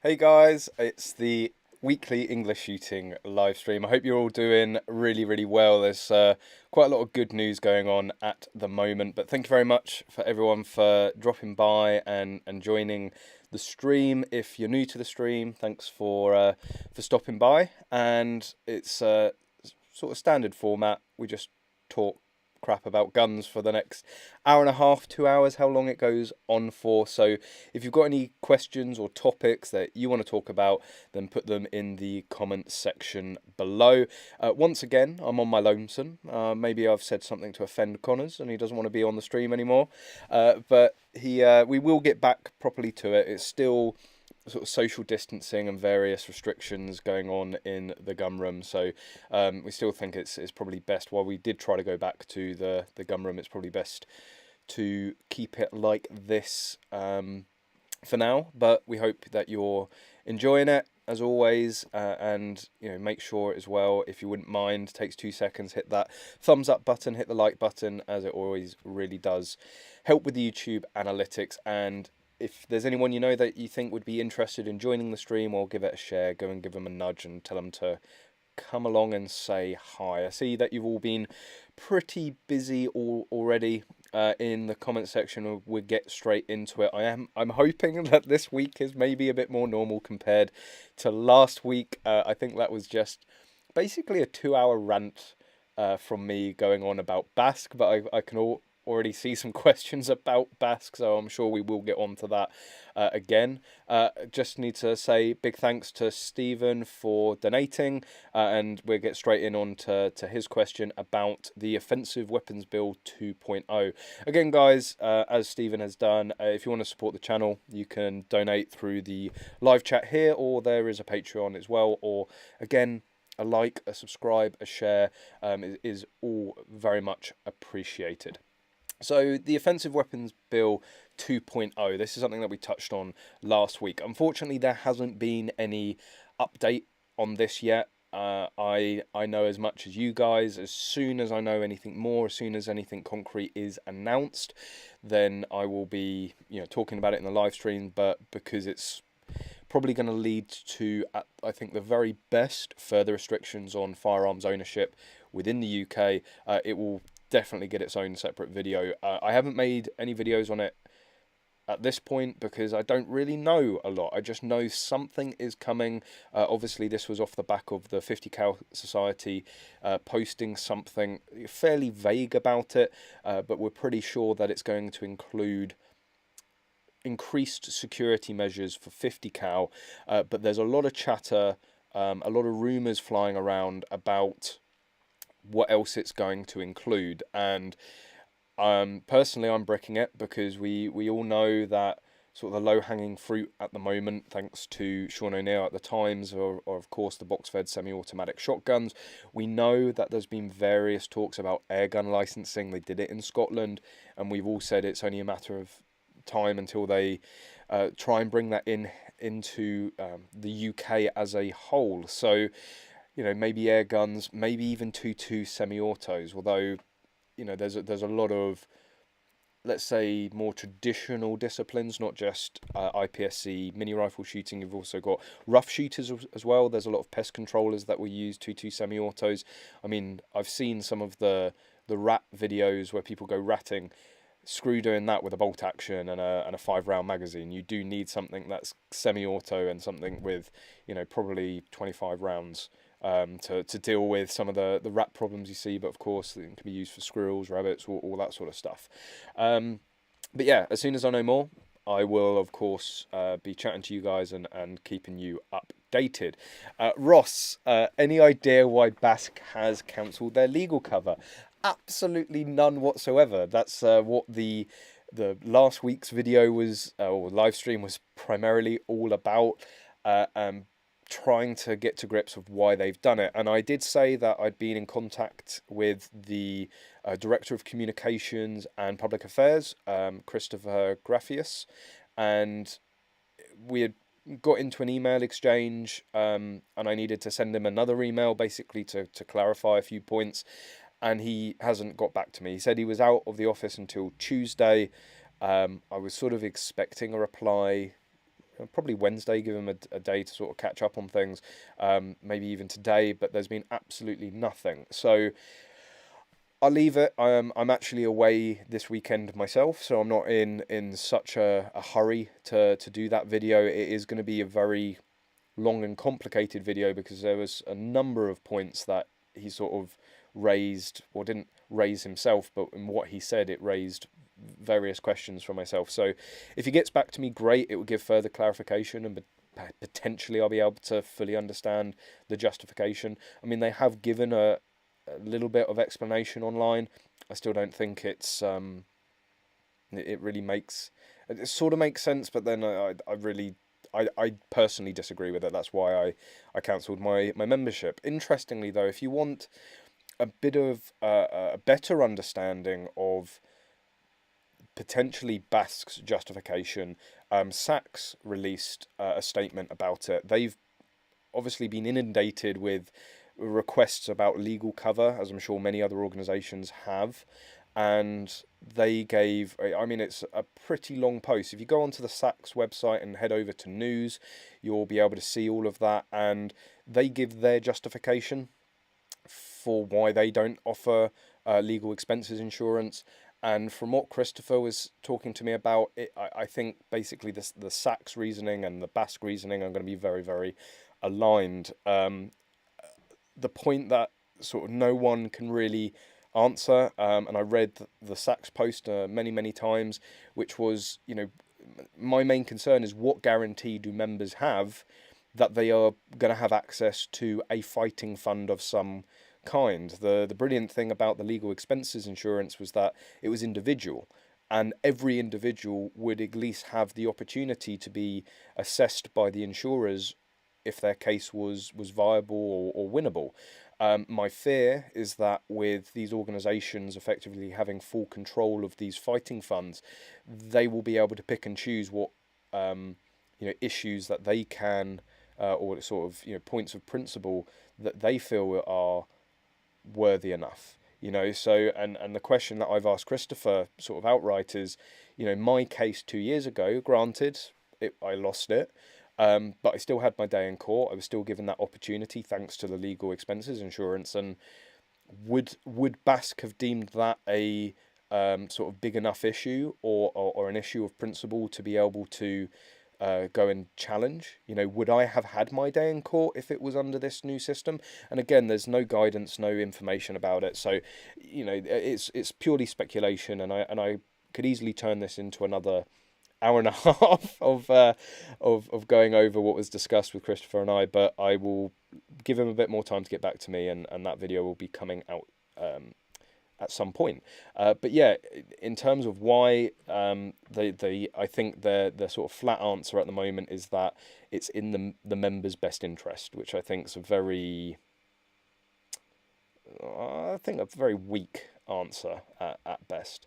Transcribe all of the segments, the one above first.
Hey guys, it's the weekly English shooting live stream. I hope you're all doing really well. There's quite a lot of good news going on at the moment, but thank you very much for everyone for dropping by and joining the stream. If you're new to the stream, thanks for stopping by. And it's sort of standard format. We just talk crap about guns for the next hour and a half, 2 hours, how long it goes on for. So if you've got any questions or topics that you want to talk about, then put them in the comments section below. Once again, I'm on my lonesome. Maybe I've said something to offend Connors and he doesn't want to be on the stream anymore. But we will get back properly to it. It's still sort of social distancing and various restrictions going on in the gun room, so we still think it's probably best, while we did try to go back to the gun room, it's probably best to keep it like this for now. But we hope that you're enjoying it as always, and make sure as well, if you wouldn't mind, takes 2 seconds, hit that thumbs up button, hit the like button, as it always really does help with the YouTube analytics. And if there's anyone you know that you think would be interested in joining the stream, or give it a share, go and give them a nudge and tell them to come along and say hi. I see that you've all been pretty busy already in the comment section. We'll get straight into it. I'm hoping that this week is maybe a bit more normal compared to last week. I think that was just basically a 2-hour rant from me going on about BASQUE, but I can already see some questions about BASQUE, so I'm sure we will get on to that again. Just need to say big thanks to Stephen for donating, and we'll get straight on to his question about the Offensive Weapons Bill 2.0. Again, guys, as Stephen has done, if you want to support the channel, you can donate through the live chat here, or there is a Patreon as well, or again, a like, a subscribe, a share is all very much appreciated. So the Offensive Weapons Bill 2.0, this is something that we touched on last week. Unfortunately, there hasn't been any update on this yet. I know as much as you guys. As soon as I know anything more, as soon as anything concrete is announced, then I will be talking about it in the live stream. But because it's probably going to lead to, I think, the very best further restrictions on firearms ownership within the UK, it will definitely get its own separate video. I haven't made any videos on it at this point because I don't really know a lot. I just know something is coming. Obviously, this was off the back of the 50 Cal Society posting something fairly vague about it, but we're pretty sure that it's going to include increased security measures for 50 cal. But there's a lot of chatter, a lot of rumours flying around about what else it's going to include, and personally I'm bricking it, because we all know that sort of the low-hanging fruit at the moment, thanks to Sean O'Neill at the Times, or of course the box-fed semi-automatic shotguns. We know that there's been various talks about airgun licensing. They did it in Scotland, and we've all said it's only a matter of time until they try and bring that into the UK as a whole. So maybe air guns, maybe even 2.2 semi-autos, although, there's a lot of, let's say, more traditional disciplines, not just IPSC, mini rifle shooting. You've also got rough shooters as well. There's a lot of pest controllers that will use 2.2 semi-autos. I mean, I've seen some of the rat videos where people go ratting, screw doing that with a bolt action and a 5-round magazine. You do need something that's semi-auto and something with, probably 25 rounds to deal with some of the rat problems you see. But of course, it can be used for squirrels, rabbits, all that sort of stuff. But yeah, as soon as I know more, I will, of course, be chatting to you guys and keeping you updated. Ross, any idea why BASQUE has cancelled their legal cover? Absolutely none whatsoever. That's what the last week's video was, or live stream was primarily all about, trying to get to grips with why they've done it. And I did say that I'd been in contact with the Director of Communications and Public Affairs, Christopher Graffius, and we had got into an email exchange, and I needed to send him another email basically to clarify a few points, and he hasn't got back to me. He said he was out of the office until Tuesday. I was sort of expecting a reply probably Wednesday, give him a day to sort of catch up on things, maybe even today, but there's been absolutely nothing. So I'll leave it. I'm actually away this weekend myself, so I'm not in such a hurry to do that video. It is going to be a very long and complicated video because there was a number of points that he sort of raised, or didn't raise himself, but in what he said, it raised various questions for myself. So if he gets back to me, great. It will give further clarification, and potentially I'll be able to fully understand the justification. I mean, they have given a little bit of explanation online. I still don't think it's it really makes, it sort of makes sense, but then I personally disagree with it. That's why I cancelled my membership. Interestingly though, if you want a bit of a better understanding of potentially BASQUE's justification, Sachs released a statement about it. They've obviously been inundated with requests about legal cover, as I'm sure many other organisations have, and they gave, I mean, it's a pretty long post. If you go onto the Sachs website and head over to news, you'll be able to see all of that, and they give their justification for why they don't offer legal expenses insurance. And from what Christopher was talking to me about, I think basically the Sachs reasoning and the BASQUE reasoning are going to be very, very aligned. The point that sort of no one can really answer, and I read the Sachs post many, many times, which was, you know, my main concern is what guarantee do members have that they are going to have access to a fighting fund of some kind. The brilliant thing about the legal expenses insurance was that it was individual, and every individual would at least have the opportunity to be assessed by the insurers if their case was viable or winnable. My fear is that with these organisations effectively having full control of these fighting funds, they will be able to pick and choose what issues that they can, or sort of points of principle that they feel are worthy enough. So and the question that I've asked Christopher sort of outright is, my case 2 years ago, granted, I lost it. But I still had my day in court. I was still given that opportunity thanks to the legal expenses insurance. And would BASQUE have deemed that a sort of big enough issue or an issue of principle to be able to go and challenge? Would I have had my day in court if it was under this new system? And again, there's no guidance, no information about it. So, it's purely speculation, and I could easily turn this into another hour and a half of going over what was discussed with Christopher and I, but I will give him a bit more time to get back to me, and that video will be coming out at some point. But yeah, in terms of why, I think the sort of flat answer at the moment is that it's in the members' best interest, which I think is a very weak answer at best.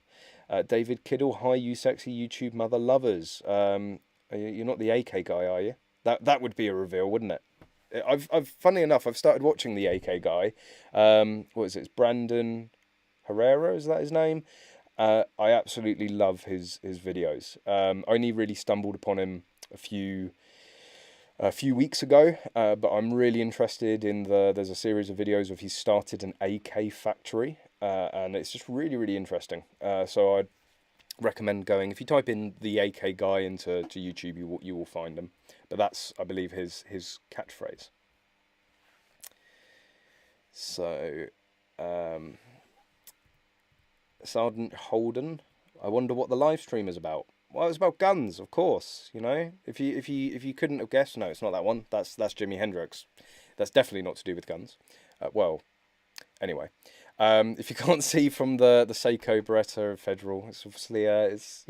David Kiddle, hi you sexy YouTube mother lovers. You're not the AK guy, are you? That would be a reveal, wouldn't it? I've funny enough, I've started watching the AK guy. What is it? It's Brandon Herrera, is that his name? I absolutely love his videos. I only really stumbled upon him a few weeks ago, but I'm really interested in there's a series of videos of he's started an AK factory, and it's just really, really interesting. So I'd recommend going, if you type in the AK guy into YouTube, you will find him. But that's, I believe, his catchphrase. So, Sergeant Holden, I wonder what the live stream is about. Well, it's about guns, of course. If you couldn't have guessed, no, it's not that one. That's Jimi Hendrix. That's definitely not to do with guns. Well, anyway, if you can't see from the Seiko Beretta Federal, it's obviously it's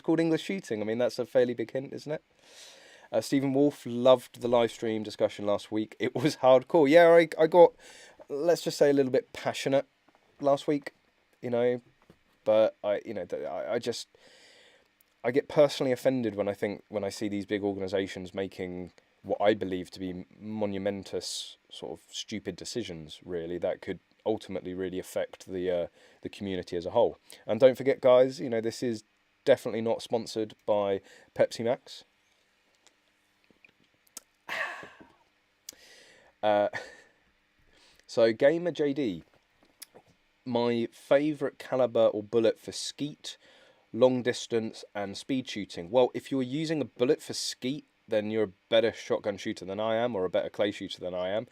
called English shooting. I mean, that's a fairly big hint, isn't it? Stephen Wolf loved the live stream discussion last week. It was hardcore. Yeah, I got, let's just say, a little bit passionate last week. But I get personally offended when I see these big organisations making what I believe to be monumentous, sort of stupid decisions, really, that could ultimately really affect the community as a whole. And don't forget, guys, this is definitely not sponsored by Pepsi Max. So Gamer JD, my favourite caliber or bullet for skeet, long distance and speed shooting. Well, if you're using a bullet for skeet, then you're a better shotgun shooter than I am, or a better clay shooter than I am.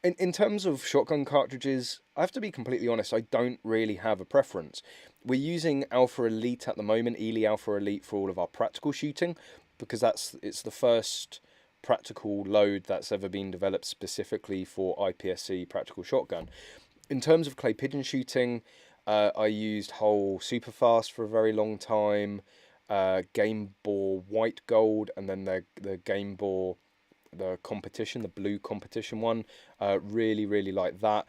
In terms of shotgun cartridges, I have to be completely honest, I don't really have a preference. We're using Alpha Elite at the moment, Ely Alpha Elite, for all of our practical shooting, because it's the first practical load that's ever been developed specifically for IPSC practical shotgun. In terms of clay pigeon shooting, I used Hull Superfast for a very long time, Game Bore White Gold, and then the Game Bore, the competition, the blue competition one. Really like that.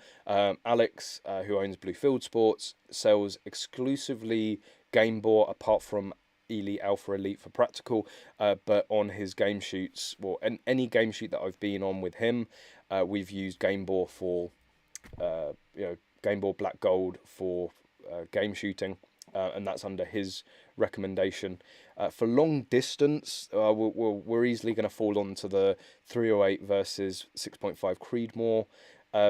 Alex, who owns Blue Field Sports, sells exclusively Game Bore apart from Ely Alpha Elite for practical, but on his game shoots, well, any game shoot that I've been on with him, we've used Game Bore for, Game Bore Black Gold for game shooting, and that's under his recommendation. For long distance, we're easily going to fall onto the 308 versus 6.5 Creedmoor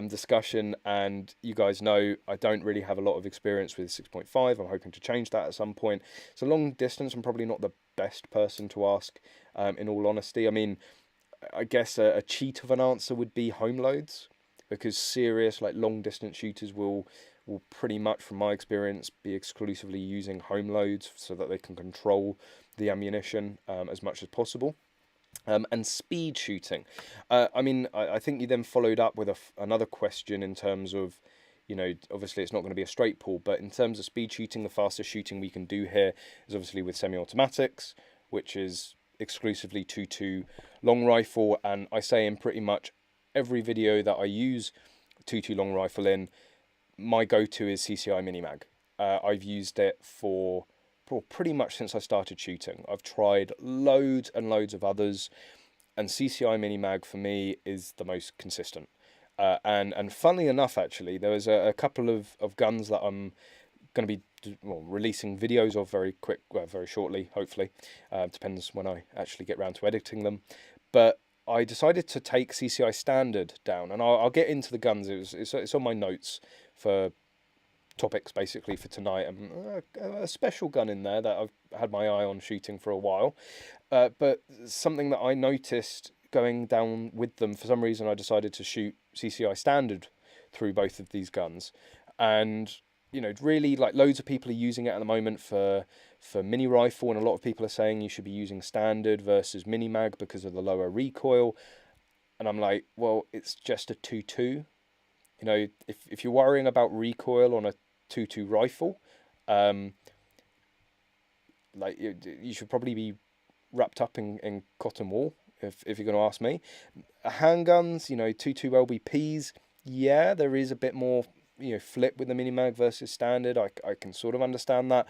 discussion, and you guys know I don't really have a lot of experience with 6.5. I'm hoping to change that at some point. So long distance, I'm probably not the best person to ask, in all honesty. I mean, I guess a cheat of an answer would be home loads, because serious like long distance shooters will pretty much, from my experience, be exclusively using home loads so that they can control the ammunition as much as possible. And speed shooting. I mean, I think you then followed up with another question in terms of, obviously it's not going to be a straight pull, but in terms of speed shooting, the fastest shooting we can do here is obviously with semi-automatics, which is exclusively 2.2 long rifle, and I say in pretty much every video that I use 2.2 long rifle in, my go-to is CCI Minimag. I've used it for pretty much since I started shooting. I've tried loads and loads of others, and CCI Minimag for me is the most consistent. And funnily enough, actually, there was a couple of guns that I'm going to be releasing videos of very shortly, hopefully. Depends when I actually get around to editing them. But I decided to take CCI Standard down, and I'll get into the guns. It's on my notes for topics basically for tonight, and a special gun in there that I've had my eye on shooting for a while. But something that I noticed going down with them, for some reason I decided to shoot CCI Standard through both of these guns, and really, like, loads of people are using it at the moment for mini rifle, and a lot of people are saying you should be using Standard versus Minimag because of the lower recoil. And I'm like, well, it's just a 2.2. If you're worrying about recoil on a 2.2 rifle, like, you should probably be wrapped up in cotton wool, if you're going to ask me. Handguns, 2.2 LBPs, yeah, there is a bit more flip with the Minimag versus Standard. I can sort of understand that,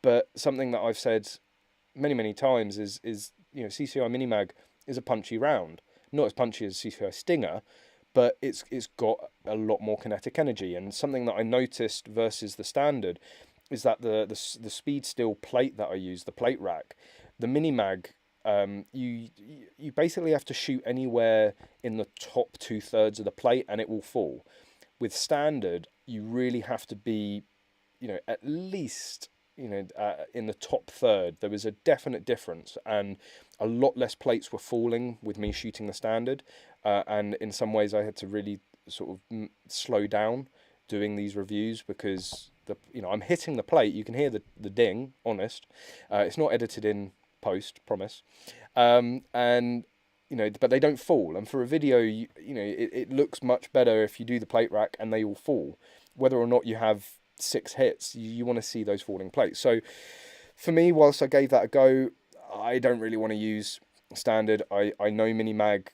but something that I've said many times is CCI Minimag is a punchy round, not as punchy as CCI Stinger, but it's got a lot more kinetic energy. And something that I noticed versus the Standard is that the speed steel plate that I use, the plate rack, the Minimag, you basically have to shoot anywhere in the top 2/3 of the plate and it will fall. With Standard, you really have to be, at least, in the top third. There was a definite difference, and a lot less plates were falling with me shooting the Standard. And in some ways, I had to really sort of slow down doing these reviews, because I'm hitting the plate. You can hear the ding. Honest, it's not edited in post, promise. And but they don't fall. And for a video, it looks much better if you do the plate rack and they all fall. Whether or not you have 6 hits, you want to see those falling plates. So for me, whilst I gave that a go, I don't really want to use Standard. I know Minimag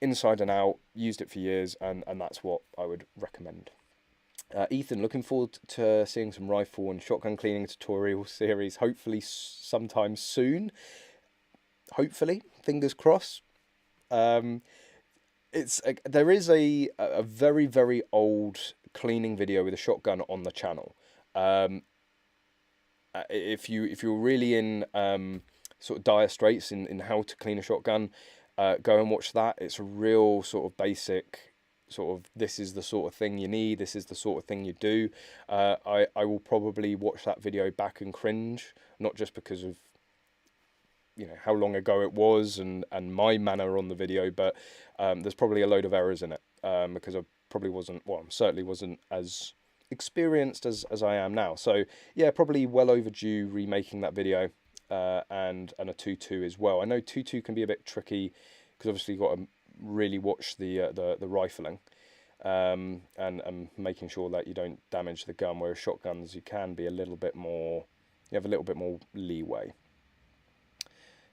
inside and out, used it for years, and that's what I would recommend. Ethan, looking forward to seeing some rifle and shotgun cleaning tutorial series, hopefully sometime soon. Hopefully, fingers crossed. There is a very old cleaning video with a shotgun on the channel. If you're really in sort of dire straits in how to clean a shotgun, go and watch that. It's a real sort of basic, sort of, this is the sort of thing you need, this is the sort of thing you do. I will probably watch that video back and cringe, not just because of, you know, how long ago it was and my manner on the video, but there's probably a load of errors in it, because I probably wasn't, well, I certainly wasn't as experienced as I am now. So yeah, probably well overdue remaking that video, and a 2.2 as well. I know 2.2 can be a bit tricky because obviously you've got to really watch the rifling, and making sure that you don't damage the gun, whereas shotguns you can be a little bit more, you have a little bit more leeway.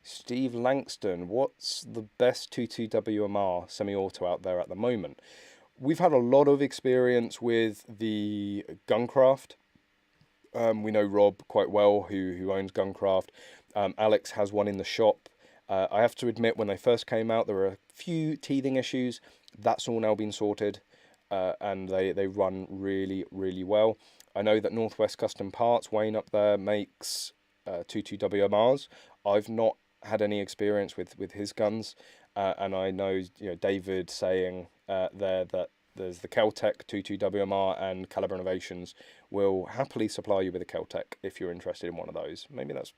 Steve Langston, what's the best 2.2 WMR semi-auto out there at the moment? We've had a lot of experience with the Guncraft. We know Rob quite well, who owns Guncraft. Alex has one in the shop. I have to admit, when they first came out, there were a few teething issues. That's all now been sorted, and they run really, really well. I know that Northwest Custom Parts, Wayne up there, makes 2.2 WMRs. I've not had any experience with his guns, and I know, you know, David saying there that there's the Kel-Tec 2.2 WMR, and Caliber Innovations will happily supply you with a Kel-Tec if you're interested in one of those. Maybe that's,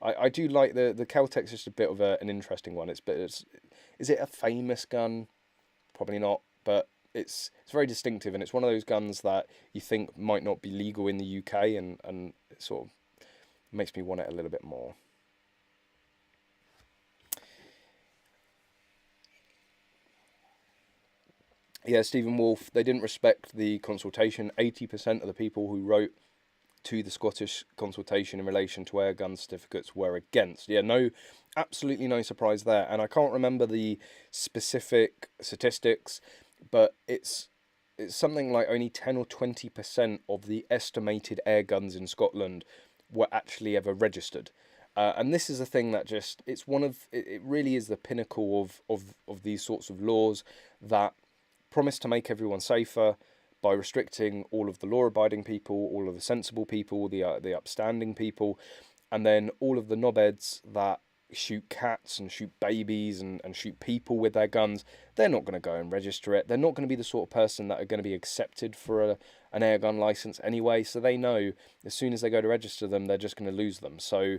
I do like the Kel-Tec's just a bit of an interesting one. Is it a famous gun? Probably not, but it's very distinctive, and it's one of those guns that you think might not be legal in the UK, and it sort of makes me want it a little bit more. Yeah, Stephen Wolf, they didn't respect the consultation. 80% of the people who wrote to the Scottish consultation in relation to airgun certificates were against. Yeah, no, absolutely no surprise there. And I can't remember the specific statistics, but it's something like only 10 or 20% of the estimated air guns in Scotland were actually ever registered. And this is a thing that just, it's one of, it really is the pinnacle of these sorts of laws that promise to make everyone safer by restricting all of the law-abiding people, all of the sensible people, the upstanding people, and then all of the knobheads that shoot cats and shoot babies and shoot people with their guns. They're not going to go and register it. They're not going to be the sort of person that are going to be accepted for an airgun license anyway, so they know as soon as they go to register them, they're just going to lose them. So,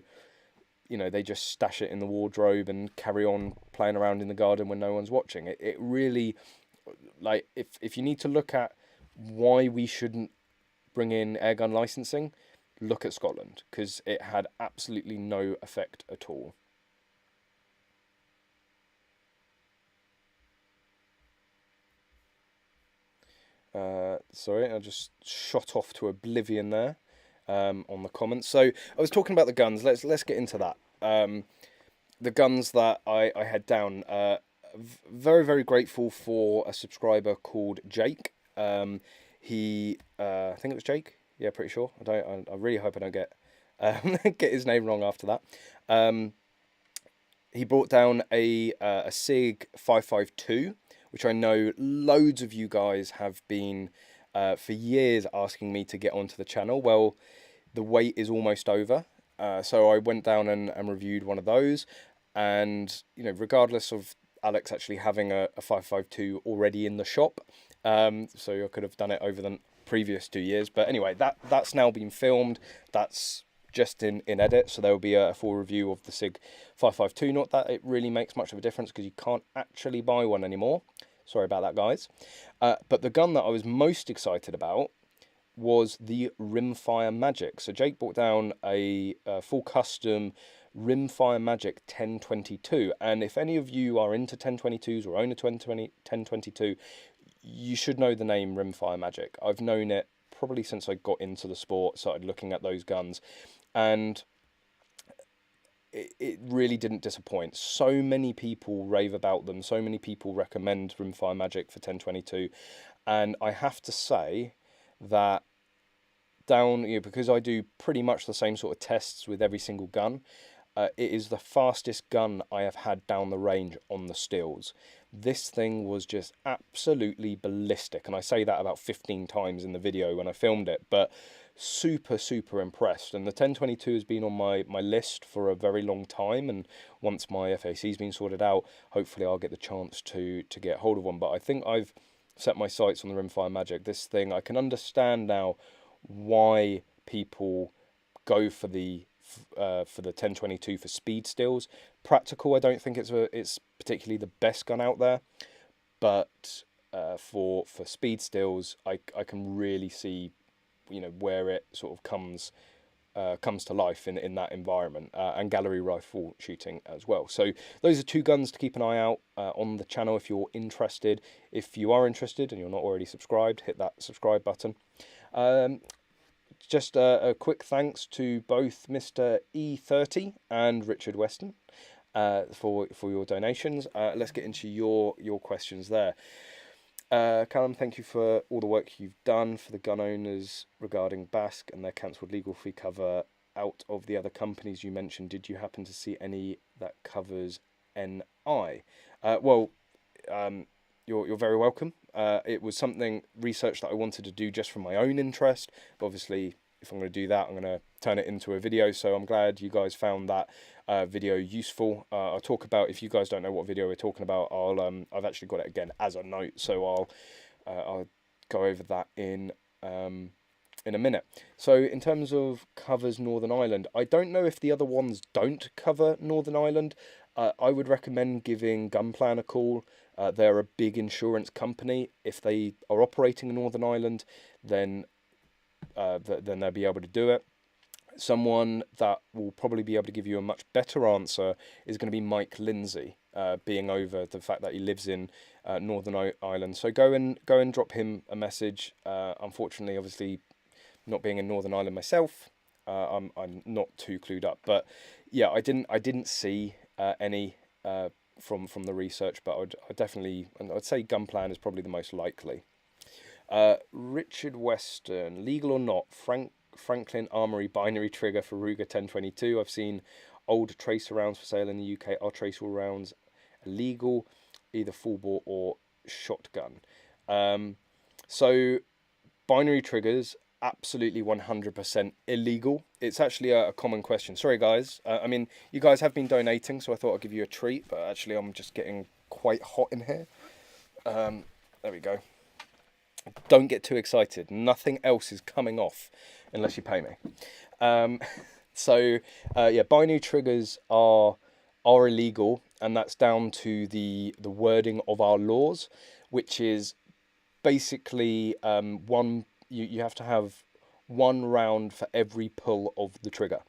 you know, they just stash it in the wardrobe and carry on playing around in the garden when no one's watching. It really, like, if you need to look at why we shouldn't bring in airgun licensing, look at Scotland, because it had absolutely no effect at all. Sorry, I just shot off to oblivion there, on the comments. So I was talking about the guns. Let's get into that. The guns that I had down. Very, very grateful for a subscriber called Jake. He, I think it was Jake. Yeah, pretty sure. I really hope I don't get get his name wrong after that. He brought down a SIG 552, which I know loads of you guys have been for years asking me to get onto the channel. Well, the wait is almost over. So I went down and reviewed one of those, and you know, regardless of Alex actually having a 552 already in the shop, so I could have done it over the previous 2 years. But anyway, that's now been filmed. That's just in edit, so there will be a full review of the SIG 552. Not that it really makes much of a difference, because you can't actually buy one anymore. Sorry about that, guys. But the gun that I was most excited about was the Rimfire Magic. So Jake brought down a full custom Rimfire Magic 1022, and if any of you are into 1022s or own a 1022, you should know the name Rimfire Magic. I've known it probably since I got into the sport, started looking at those guns, and it really didn't disappoint. So many people rave about them, so many people recommend Rimfire Magic for 1022, and I have to say that because I do pretty much the same sort of tests with every single gun, it is the fastest gun I have had down the range on the stills. This thing was just absolutely ballistic, and I say that about 15 times in the video when I filmed it, but super, super impressed. And the 1022 has been on my list for a very long time, and once my FAC's been sorted out, hopefully I'll get the chance to get hold of one. But I think I've set my sights on the Rimfire Magic. This thing, I can understand now why people go for the 1022 for speed stills. Practical, I don't think it's particularly the best gun out there, but for speed stills, I can really see, you know, where it sort of comes to life in that environment, and gallery rifle shooting as well. So those are two guns to keep an eye out on the channel if you're interested. If you are interested and you're not already subscribed, hit that subscribe button. Just a quick thanks to both Mr. E30 and Richard Weston for your donations. Let's get into your questions there. Callum, thank you for all the work you've done for the gun owners regarding BASQUE and their cancelled legal fee cover. Out of the other companies you mentioned, did you happen to see any that covers NI? Well, you're very welcome. It was research that I wanted to do just for my own interest. But obviously, if I'm going to do that, I'm going to turn it into a video. So I'm glad you guys found that video useful. I'll talk about, if you guys don't know what video we're talking about, I've actually got it again as a note. So I'll go over that in a minute. So in terms of covers Northern Ireland, I don't know if the other ones don't cover Northern Ireland. I would recommend giving Gunplan a call. They're a big insurance company. If they are operating in Northern Ireland, then they'll be able to do it. Someone that will probably be able to give you a much better answer is going to be Mike Lindsay, being over the fact that he lives in Northern Ireland. So go and drop him a message. Unfortunately, obviously, not being in Northern Ireland myself, I'm not too clued up. But yeah, I didn't see any from the research, but I'd say Gunplan is probably the most likely. Richard Weston, legal or not, Franklin Armory binary trigger for Ruger 1022. I've seen old tracer rounds for sale in the UK. Are tracer rounds illegal, either full bore or shotgun? So binary triggers, absolutely 100% illegal. It's actually a common question. Sorry guys, I mean, you guys have been donating, so I thought I'd give you a treat, but actually I'm just getting quite hot in here. There we go. Don't get too excited. Nothing else is coming off unless you pay me. So yeah, binary triggers are illegal, and that's down to the wording of our laws, which is basically you have to have one round for every pull of the trigger.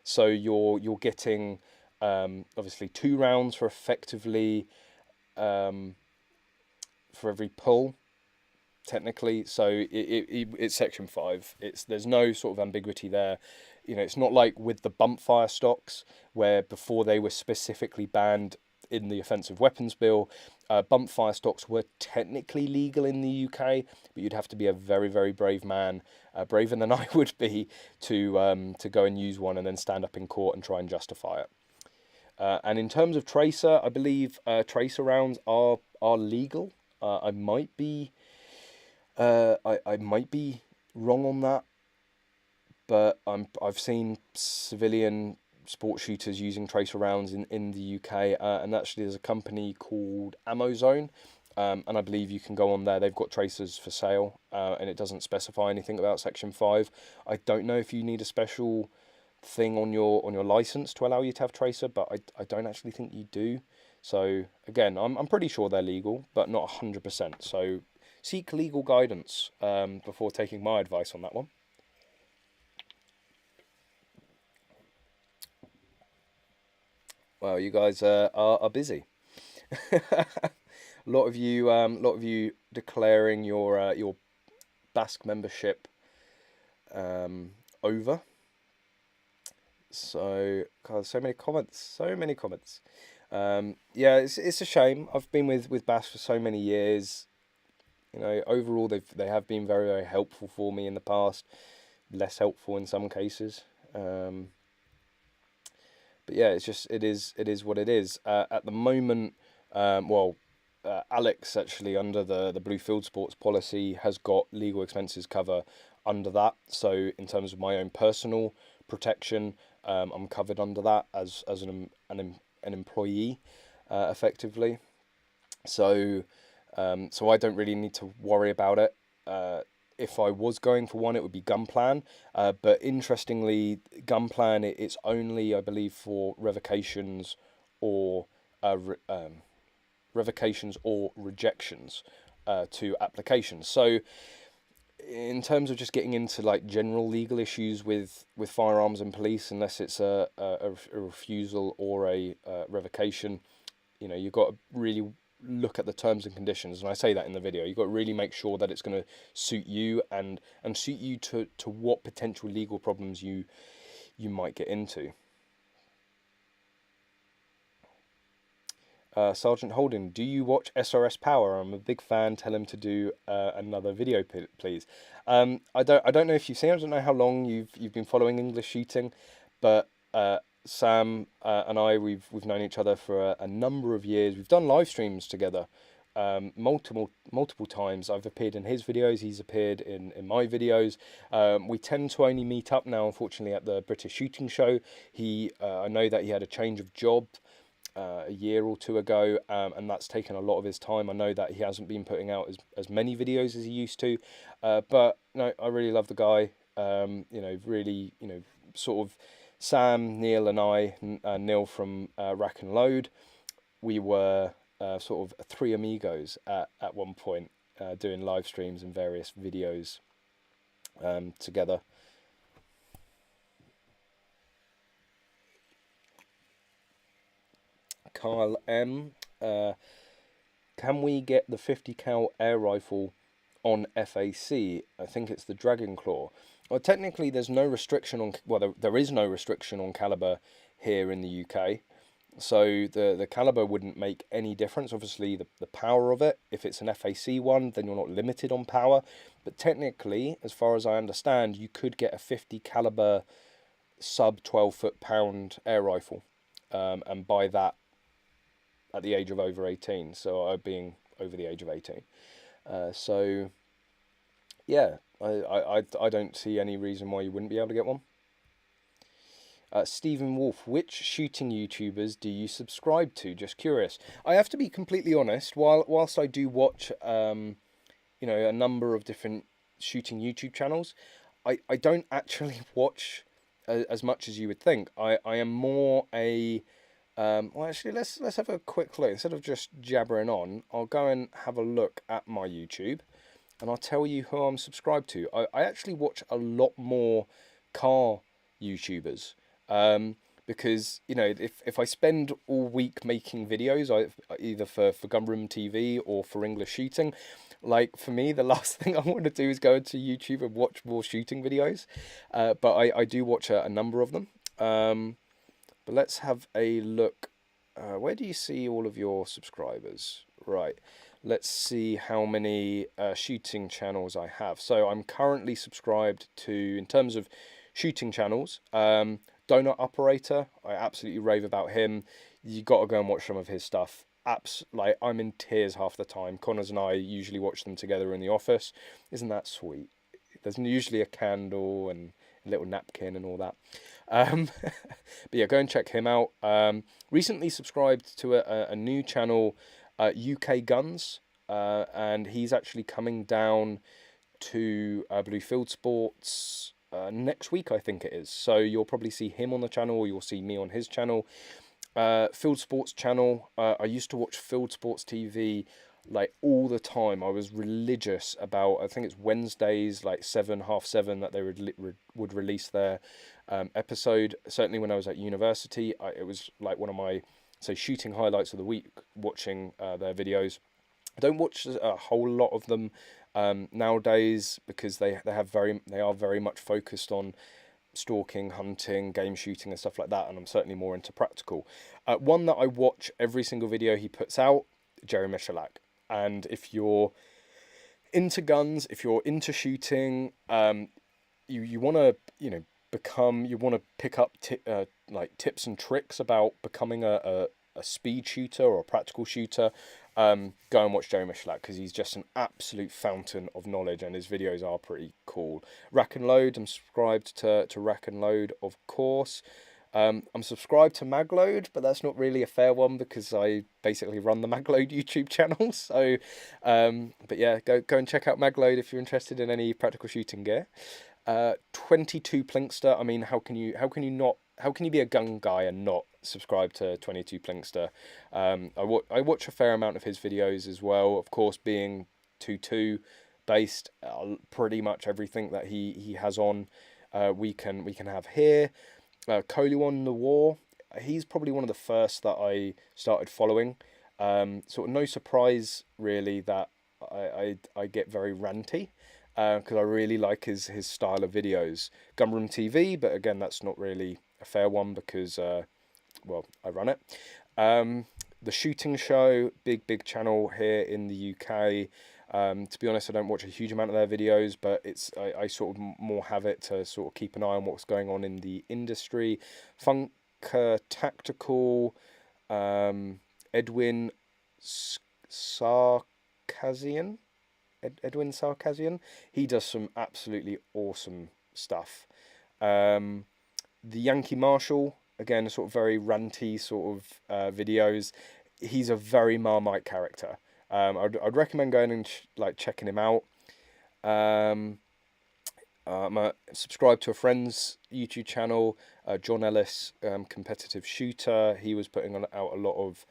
So you're getting obviously 2 rounds for effectively for every pull, technically. So it's section 5. There's no sort of ambiguity there. You know, it's not like with the bump fire stocks, where before they were specifically banned in the offensive weapons bill, bump fire stocks were technically legal in the UK, but you'd have to be a very, very brave man, braver than I would be, to go and use one and then stand up in court and try and justify it. And in terms of tracer, I believe tracer rounds are legal. I might be wrong on that, but I've seen civilian sports shooters using tracer rounds in the UK, and actually there's a company called Ammo Zone, and I believe you can go on there. They've got tracers for sale, and it doesn't specify anything about section 5. I don't know if you need a special thing on your license to allow you to have tracer, but I don't actually think you do. So again, I'm pretty sure they're legal, but not 100%. So seek legal guidance before taking my advice on that one. Well, you guys are busy. A lot of you declaring your BASQUE membership over. So, God, so many comments. Yeah, it's a shame. I've been with BASQUE for so many years. You know, overall they have been very, very helpful for me in the past. Less helpful in some cases. But yeah, it is what it is. At the moment, well, Alex, actually, under the Blue Field Sports policy, has got legal expenses cover under that. So in terms of my own personal protection, I'm covered under that as an employee, effectively. So so I don't really need to worry about it. If I was going for one, it would be Gunplan. But interestingly, Gunplan, it's only, I believe, for revocations or rejections to applications. So in terms of just getting into like general legal issues with firearms and police, unless it's a refusal or a revocation, you know, you've got to really look at the terms and conditions, and I say that in the video. You've got to really make sure that it's going to suit you and suit you to what potential legal problems you might get into. Sergeant Holden, do you watch SRS Power? I'm a big fan. Tell him to do another video, please. I don't know if you've seen. I don't know how long you've been following English shooting, but Sam and I, we've known each other for a number of years. We've done live streams together multiple times. I've appeared in his videos. He's appeared in my videos. We tend to only meet up now, unfortunately, at the British Shooting Show. I know that he had a change of job a year or two ago, and that's taken a lot of his time. I know that he hasn't been putting out as many videos as he used to, but no, I really love the guy. You know, really, you know, sort of Sam, Neil, and I, Neil from Rack and Load, we were sort of three amigos at one point, doing live streams and various videos together. Kyle M, can we get the 50 cal air rifle on FAC? I think it's the Dragon Claw. Well, technically there's no restriction on, well, there is no restriction on caliber here in the UK. So the caliber wouldn't make any difference. Obviously the power of it, if it's an FAC one, then you're not limited on power. But technically, as far as I understand, you could get a 50 caliber sub 12 foot-pound air rifle, and buy that at the age of over 18, so being over the age of 18. So, yeah, I don't see any reason why you wouldn't be able to get one. Stephen Wolf, which shooting YouTubers do you subscribe to? Just curious. I have to be completely honest, whilst I do watch, you know, a number of different shooting YouTube channels, I don't actually watch as much as you would think. I am more a... well, actually, let's have a quick look. Instead of just jabbering on, I'll go and have a look at my YouTube, and I'll tell you who I'm subscribed to. I actually watch a lot more car YouTubers, because, you know, if I spend all week making videos, either for Gunroom TV or for English Shooting, like, for me, the last thing I want to do is go into YouTube and watch more shooting videos. But I do watch a number of them. But let's have a look. Where do you see all of your subscribers? Right. Let's see how many shooting channels I have. So I'm currently subscribed to, in terms of shooting channels, Donut Operator. I absolutely rave about him. You got to go and watch some of his stuff. Like, I'm in tears half the time. Connors and I usually watch them together in the office. Isn't that sweet? There's usually a candle and a little napkin and all that. But yeah, go and check him out. Recently subscribed to a new channel, UK Guns, and he's actually coming down to Blue Field Sports next week, I think it is. So you'll probably see him on the channel, or you'll see me on his channel. Field Sports channel. I used to watch Field Sports TV like all the time. I was religious about, I think it's Wednesdays, like 7:30, that they would release their episode. Certainly when I was at university, it was like one of my, say, shooting highlights of the week, watching their videos. I don't watch a whole lot of them nowadays, because they are very much focused on stalking, hunting, game shooting and stuff like that, and I'm certainly more into practical. One that I watch every single video he puts out, Jerry Michalak. And if you're into guns, if you're into shooting, you want to, you know, you want to pick up like tips and tricks about becoming a speed shooter or a practical shooter, go and watch Jeremy Schlatt, because he's just an absolute fountain of knowledge, and his videos are pretty cool. Rack and Load, I'm subscribed to Rack and Load, of course. I'm subscribed to Magload, but that's not really a fair one because I basically run the Magload YouTube channel. So, but yeah, go and check out Magload if you're interested in any practical shooting gear. 22 Plinkster. I mean, how can you be a gun guy and not subscribe to 22 Plinkster? I watch a fair amount of his videos as well. Of course, being 2.2 based, pretty much everything that he has on, we can have here. Coluan the War, he's probably one of the first that I started following. Sort of no surprise really that I get very ranty, because I really like his style of videos. Gunroom TV, but again, that's not really a fair one because, well, I run it. The Shooting Show, big channel here in the UK. To be honest, I don't watch a huge amount of their videos, but I sort of more have it to sort of keep an eye on what's going on in the industry. Funker Tactical, Edwin Sarkazian. Edwin Sarkazian. He does some absolutely awesome stuff. The Yankee Marshall, again, sort of very ranty sort of videos. He's a very Marmite character. I'd recommend going and checking him out. I'm subscribed to a friend's YouTube channel, John Ellis, competitive shooter. He was putting out a lot of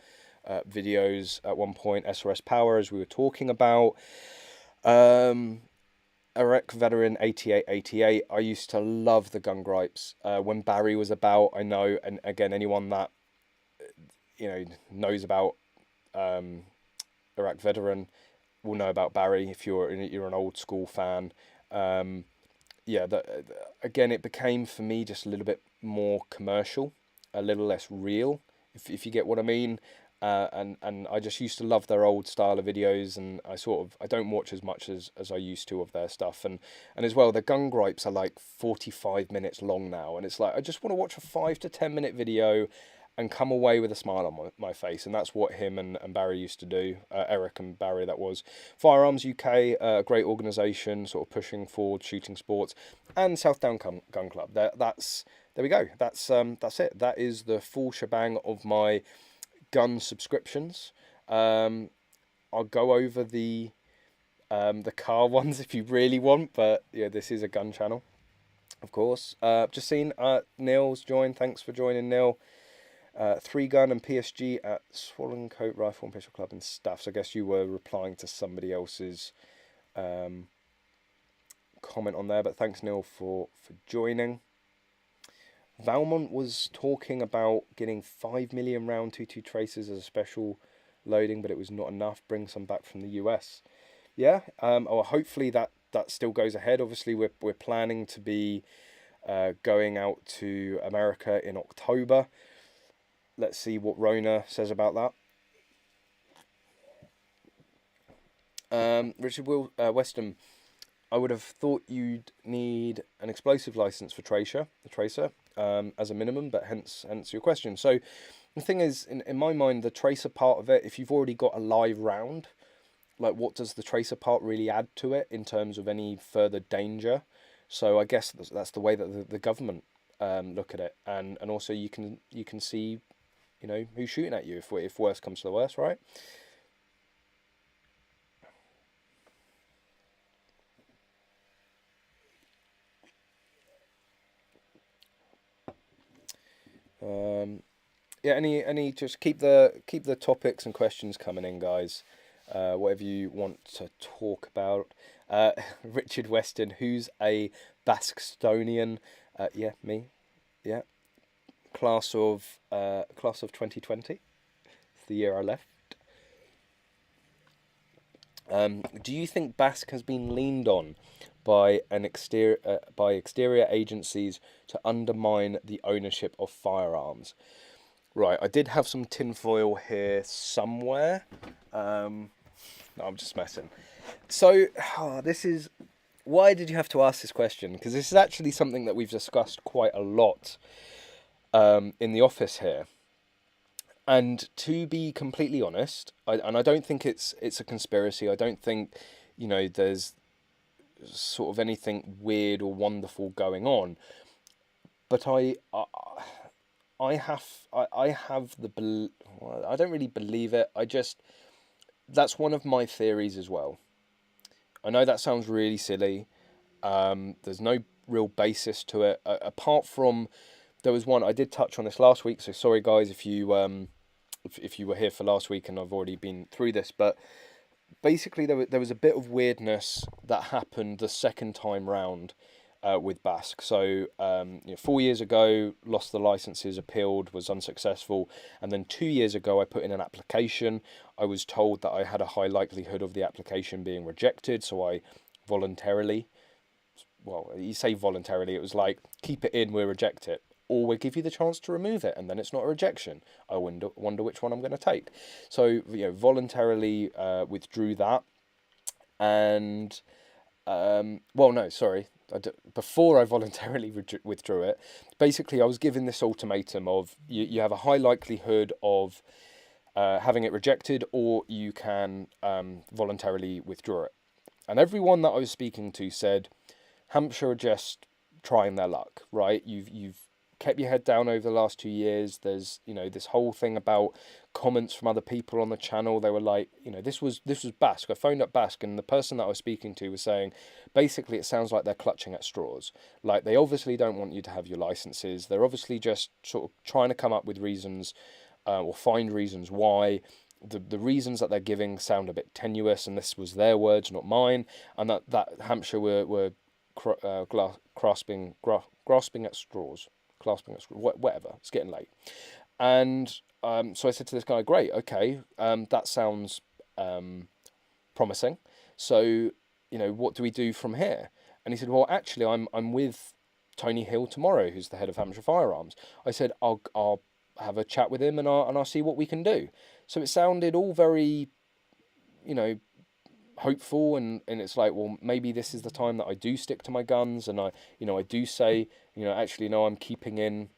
videos at one point. SRS Power, as we were talking about. Iraq Veteran 8888. I used to love the gun gripes when Barry was about. I know, and again, anyone that knows about Iraq Veteran will know about Barry if you're an old school fan. Yeah, again, it became for me just a little bit more commercial, a little less real, if you get what I mean. And I just used to love their old style of videos, and I don't watch as much as I used to of their stuff. And as well, the gun gripes are like 45 minutes long now, and it's like I just want to watch a 5 to 10 minute video and come away with a smile on my face. And that's what him and Barry used to do. Eric and Barry, that was. Firearms UK, a great organisation, sort of pushing forward shooting sports. And Southdown Gun Club. There we go. That's it. That is the full shebang of my gun subscriptions. I'll go over the car ones if you really want, but yeah, this is a gun channel, of course. Just seen Neil's joined. Thanks for joining, Neil. 3Gun and PSG at Swollen Coat Rifle and Pistol Club and Stuff. So I guess you were replying to somebody else's comment on there, but thanks, Neil, for joining. Valmont was talking about getting 5 million round 2.2 tracers as a special loading, but it was not enough. Bring some back from the US. Yeah, or hopefully that still goes ahead. Obviously, we're planning to be going out to America in October. Let's see what Rona says about that. Richard Weston, I would have thought you'd need an explosive license for tracer as a minimum, but hence your question. So the thing is, in my mind, the tracer part of it, if you've already got a live round, like what does the tracer part really add to it in terms of any further danger? So I guess that's the way that the government look at it, and also you can see, who's shooting at you if worse comes to the worst, right? Yeah, any just keep the topics and questions coming in, guys. Whatever you want to talk about. Richard Weston, who's a Basquestonian? Yeah, me. Yeah. Class of 2020. It's the year I left. Do you think Basque has been leaned on by exterior agencies to undermine the ownership of firearms? Right, I did have some tinfoil here somewhere. No, I'm just messing. So, this is... Why did you have to ask this question? Because this is actually something that we've discussed quite a lot in the office here. And to be completely honest, and I don't think it's a conspiracy. I don't think, there's sort of anything weird or wonderful going on. But I have well, I don't really believe it. That's one of my theories as well. I know that sounds really silly. There's no real basis to it, apart from there was one I did touch on this last week. So sorry guys if you if you were here for last week and I've already been through this, but basically there was a bit of weirdness that happened the second time round with BASQUE. So 4 years ago, lost the licenses, appealed, was unsuccessful, and then 2 years ago I put in an application. I was told that I had a high likelihood of the application being rejected, so I voluntarily, well, you say voluntarily, it was like, keep it in, we'll reject it, or we'll give you the chance to remove it, and then it's not a rejection. I wonder which one I'm going to take. So voluntarily withdrew that, and well, no, sorry. Before I voluntarily withdrew it, basically I was given this ultimatum of you have a high likelihood of having it rejected, or you can voluntarily withdraw it. And everyone that I was speaking to said, Hampshire are just trying their luck, right? You've kept your head down over the last 2 years. There's this whole thing about comments from other people on the channel. They were like, this was BASQUE. I phoned up BASQUE, and the person that I was speaking to was saying, basically it sounds like they're clutching at straws. Like, they obviously don't want you to have your licenses. They're obviously just sort of trying to come up with reasons or find reasons why. The reasons that they're giving sound a bit tenuous, and this was their words, not mine, and that Hampshire were grasping at straws. Whatever, it's getting late. And so I said to this guy, great, okay, that sounds promising. So, what do we do from here? And he said, well, actually, I'm with Tony Hill tomorrow, who's the head of Hampshire Firearms. I said, I'll have a chat with him and I'll see what we can do. So it sounded all very, hopeful, and it's like, well, maybe this is the time that I do stick to my guns, and I do say, actually, no, I'm keeping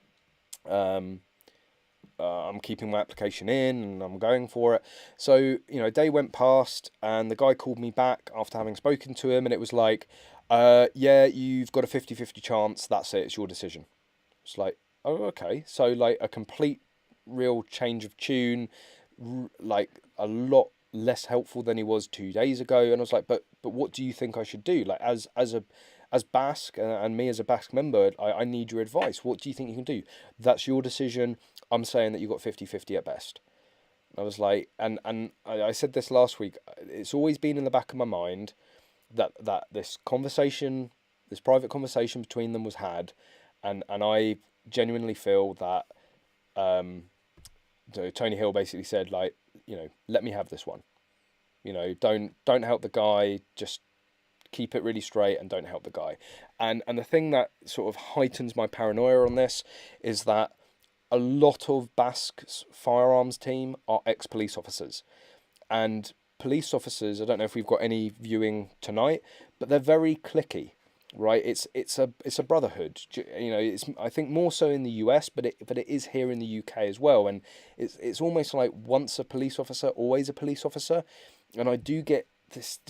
my application in, and I'm going for it. So, a day went past, and the guy called me back after having spoken to him, and it was like, yeah, you've got a 50-50 chance, that's it, it's your decision. It's like, oh, okay. So, like, a complete real change of tune, like a lot less helpful than he was 2 days ago. And I was like, but what do you think I should do? Like, as BASQUE and me as a BASQUE member, I need your advice. What do you think you can do? That's your decision. I'm saying that you got 50-50 at best. I was like, and I said this last week, it's always been in the back of my mind that this conversation, this private conversation between them was had, and I genuinely feel that Tony Hill basically said, like, let me have this one. Don't help the guy, just keep it really straight and don't help the guy. And the thing that sort of heightens my paranoia on this is that a lot of BASQUE's firearms team are ex-police officers. And police officers, I don't know if we've got any viewing tonight, but they're very cliquey, right? It's a brotherhood. It's, I think, more so in the US, but it is here in the UK as well. And it's almost like once a police officer, always a police officer. And I do get this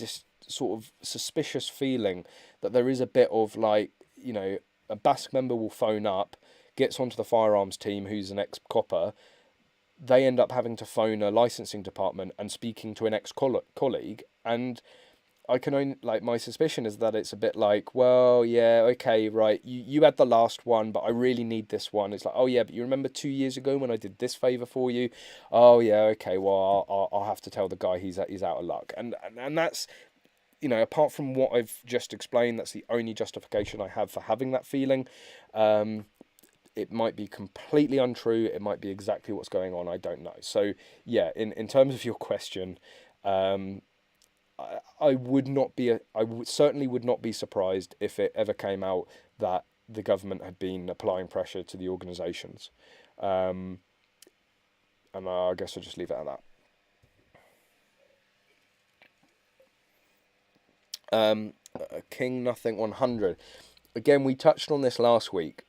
sort of suspicious feeling that there is a bit of, like, a BASQUE member will phone up, gets onto the firearms team who's an ex-copper. They end up having to phone a licensing department and speaking to an ex-colleague, and I can only, like, my suspicion is that it's a bit like, well, yeah, okay, right, you had the last one, but I really need this one. It's like, oh yeah, but you remember 2 years ago when I did this favour for you? Oh yeah, okay, well, I'll have to tell the guy he's out of luck. And that's, apart from what I've just explained, that's the only justification I have for having that feeling. It might be completely untrue. It might be exactly what's going on. I don't know. So yeah, in terms of your question, I certainly would not be surprised if it ever came out that the government had been applying pressure to the organisations. And I guess I'll just leave it at that. King Nothing 100. Again, we touched on this last week.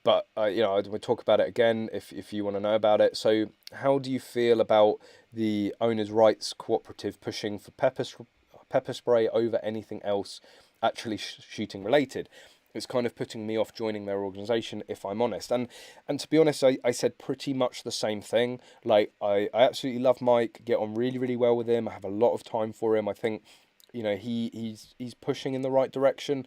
but you know, we'll talk about it again if you want to know about it. So how do you feel about the owners' rights cooperative pushing for pepper spray over anything else actually shooting related? It's kind of putting me off joining their organisation, if I'm honest. And to be honest, I said pretty much the same thing. Like, I absolutely love Mike, get on really, really well with him. I have a lot of time for him. I think, you know, he's pushing in the right direction.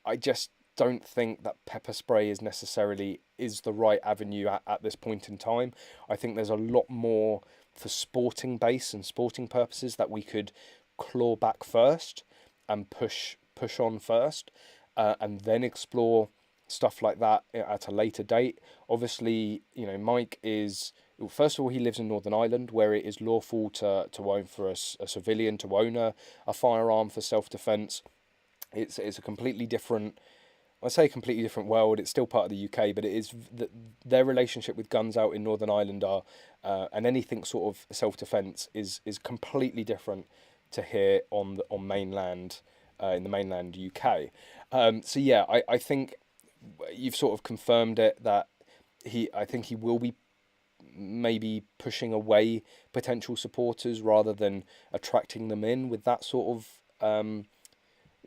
I just don't think that pepper spray is the right avenue at this point in time. I think there's a lot more for sporting base and sporting purposes that we could claw back first and push on first, and then explore stuff like that at a later date. Obviously, you know, Mike is, first of all, he lives in Northern Ireland, where it is lawful to own, for a civilian to own a firearm for self-defense. It's a completely different, I say completely different world. It's still part of the UK, but it is their relationship with guns out in Northern Ireland are, and anything sort of self-defense is completely different to here on mainland, in the mainland UK. So yeah, I think you've sort of confirmed it, that I think he will be maybe pushing away potential supporters rather than attracting them in with that sort of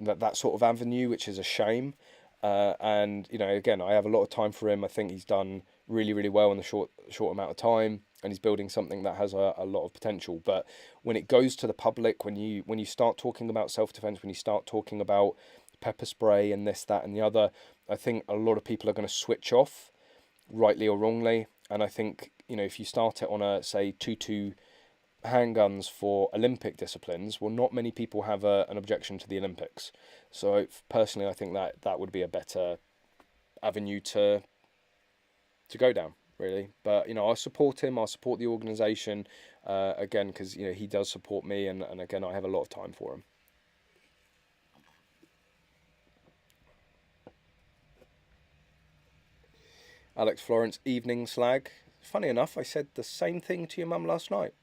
that sort of avenue, which is a shame. And you know, again, I have a lot of time for him. I think he's done really, really well in the short amount of time, and he's building something that has a lot of potential. But when it goes to the public, when you start talking about self-defense, when you start talking about pepper spray and this, that, and the other, I think a lot of people are going to switch off, rightly or wrongly. And I think, you know, if you start it on a, say, 2.2 handguns for Olympic disciplines, well, not many people have an objection to the Olympics. So personally, I think that would be a better avenue to go down, really. But you know, I support him. I support the organisation, again, because you know, he does support me, and again, I have a lot of time for him. Alex Florence, evening slag. Funny enough, I said the same thing to your mum last night.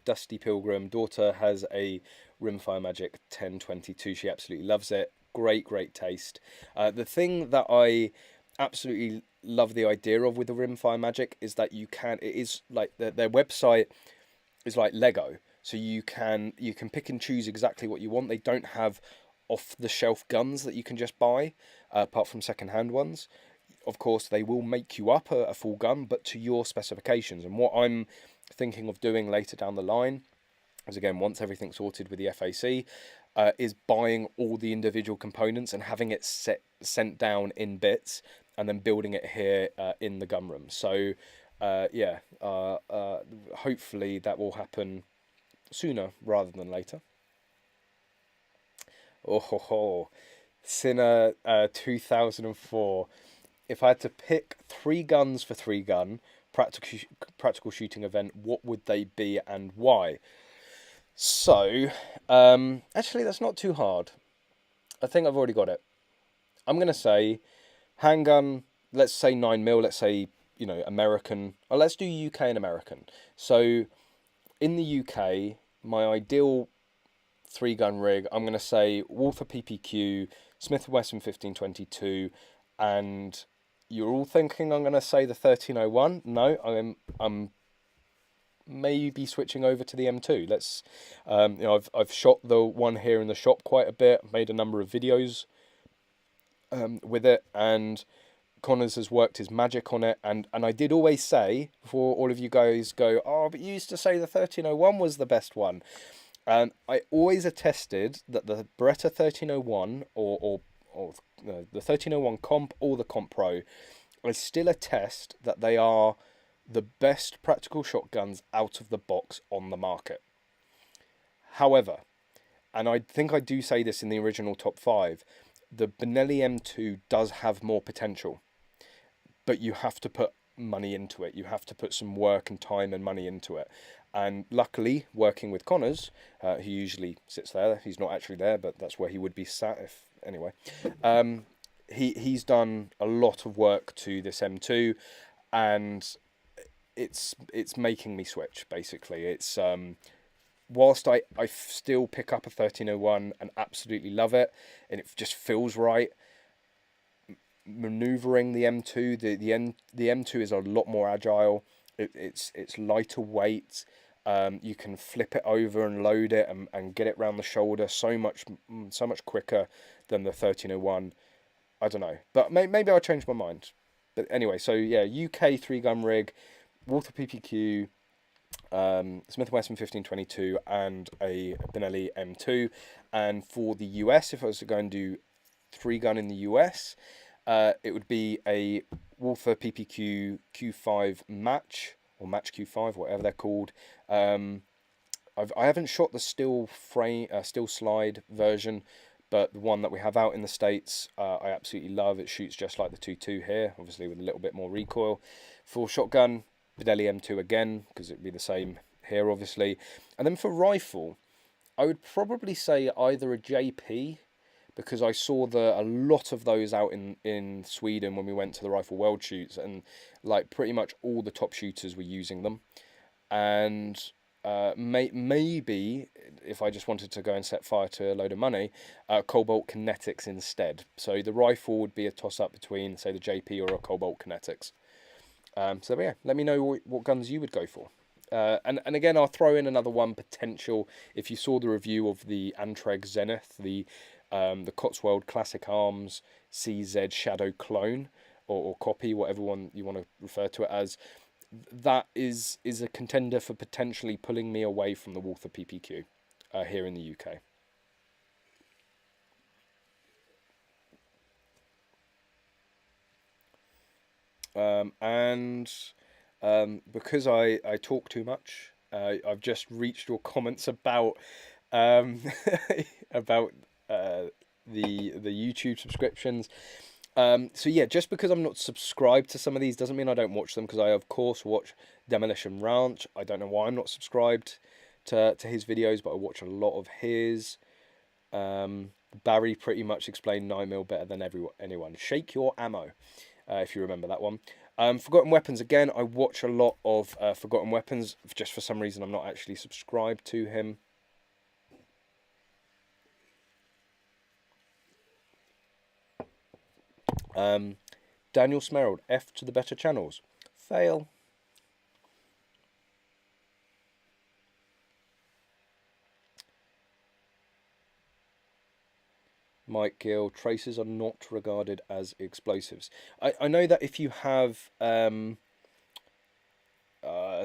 Dusty Pilgrim, daughter has a Rimfire Magic 1022. She absolutely loves it. Great taste. The thing that I absolutely love the idea of with the Rimfire Magic is that it is like their website is like Lego. So you can pick and choose exactly what you want. They don't have off-the-shelf guns that you can just buy, apart from second-hand ones. Of course, they will make you up a full gun, but to your specifications. And what I'm thinking of doing later down the line is, again, once everything's sorted with the FAC, is buying all the individual components and having it sent down in bits, and then building it here in the gun room. So yeah, hopefully that will happen sooner rather than later. Oh ho ho, Sinner 2004. If I had to pick 3 guns for 3 gun practical shooting event, what would they be and why? So, actually, that's not too hard. I think I've already got it. I'm going to say handgun, let's say 9mm, let's say, you know, American. Oh, let's do UK and American. So, in the UK, my ideal 3-gun rig, I'm going to say Walther PPQ, Smith & Wesson 1522, and you're all thinking I'm going to say the 1301. No, I'm maybe switching over to the M2. Let's, you know, I've shot the one here in the shop quite a bit. I've made a number of videos with it, and Connors has worked his magic on it. And I did always say, before all of you guys go, oh, but you used to say the 1301 was the best one. And I always attested that the Beretta 1301 or the 1301 Comp or the Comp Pro, I still attest that they are the best practical shotguns out of the box on the market. However, and I think I do say this in the original top 5, the Benelli M2 does have more potential, but you have to put money into it. You have to put some work and time and money into it. And luckily, working with Connors, he usually sits there. He's not actually there, but that's where he would be sat if anyway. He's done a lot of work to this M2, and it's making me switch. Basically, it's whilst I still pick up a 1301 and absolutely love it, and it just feels right, maneuvering the M2, the M2 is a lot more agile. It's lighter weight. You can flip it over and load it and get it round the shoulder so much quicker than the 1301. I don't know, but maybe I'll change my mind. But anyway, so yeah, UK 3-gun rig, Walther PPQ, Smith & Wesson 1522, and a Benelli M2. And for the US, if I was to go and do 3-gun in the US, it would be a Walther PPQ Q5 Match, or Match Q5, whatever they're called. I haven't shot the still slide version, but the one that we have out in the States, I absolutely love. It shoots just like the 2.2 here, obviously with a little bit more recoil. For shotgun, Benelli M2 again, because it'd be the same here, obviously. And then for rifle, I would probably say either a JP, because I saw a lot of those out in Sweden when we went to the Rifle World shoots, and like pretty much all the top shooters were using them. And maybe if I just wanted to go and set fire to a load of money, Cobalt Kinetics instead. So the rifle would be a toss-up between, say, the JP or a Cobalt Kinetics. So yeah, let me know what guns you would go for. And again, I'll throw in another one potential. If you saw the review of the Antreg Zenith, the Cotswold Classic Arms CZ Shadow clone or copy, whatever one you want to refer to it as, that is a contender for potentially pulling me away from the Walther PPQ here in the UK. Because I talk too much, I've just reached your comments about about the YouTube subscriptions. So yeah, just because I'm not subscribed to some of these doesn't mean I don't watch them, because I of course watch Demolition Ranch. I don't know why I'm not subscribed to his videos, but I watch a lot of his. Barry pretty much explained 9mm better than anyone. Shake your ammo, if you remember that one. Forgotten Weapons, again, I watch a lot of Forgotten Weapons. Just for some reason I'm not actually subscribed to him. Daniel Smerald, F to the better channels. Fail. Mike Gill, traces are not regarded as explosives. I know that if you have a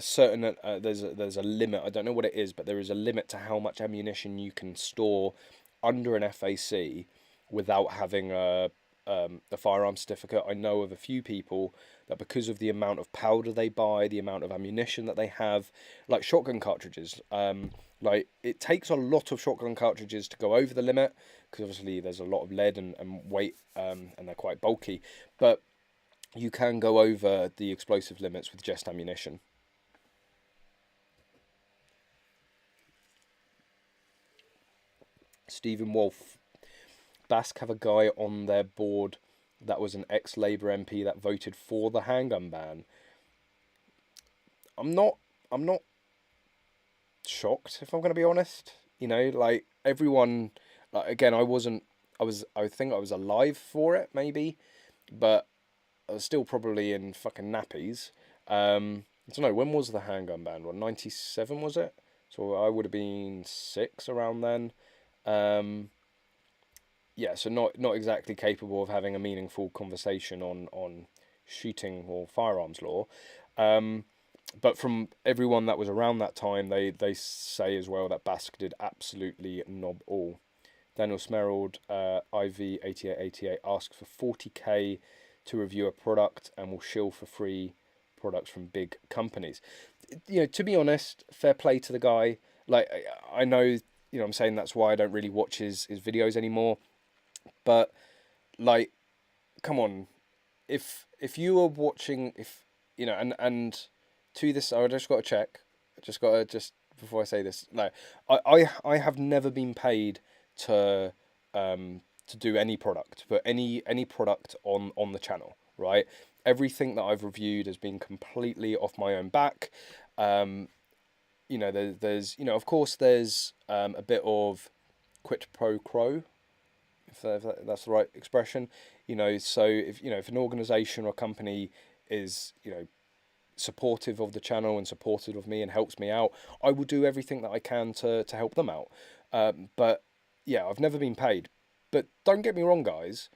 certain there's a limit. I don't know what it is, but there is a limit to how much ammunition you can store under an FAC without having a firearm certificate. I know of a few people that, because of the amount of powder they buy, the amount of ammunition that they have, like shotgun cartridges, like it takes a lot of shotgun cartridges to go over the limit, because obviously there's a lot of lead and weight, and they're quite bulky, but you can go over the explosive limits with just ammunition. Stephen Wolf, BASQUE have a guy on their board that was an ex-Labour MP that voted for the handgun ban. I'm not shocked, if I'm going to be honest. You know, like everyone, like, again, I think I was alive for it maybe, but I was still probably in fucking nappies. I don't know, when was the handgun ban? What, 97 was it? So I would have been 6 around then. Yeah, so not exactly capable of having a meaningful conversation on shooting or firearms law. But from everyone that was around that time, they say as well that BASQUE did absolutely knob all. Daniel Smerald, IV8888, asks for 40k to review a product and will shill for free products from big companies. You know, to be honest, fair play to the guy. Like, I know, you know, I'm saying that's why I don't really watch his videos anymore. But, like, come on, if you are watching, if, you know, and to this, I just got to check, just before I say this, no, I have never been paid to do any product, but any product on the channel, right? Everything that I've reviewed has been completely off my own back. you know, there's you know, of course, there's a bit of quid pro quo, if that's the right expression. You know, so if you know if an organization or company is, you know, supportive of the channel and supportive of me and helps me out, I will do everything that I can to help them out. But yeah, I've never been paid. But don't get me wrong, guys.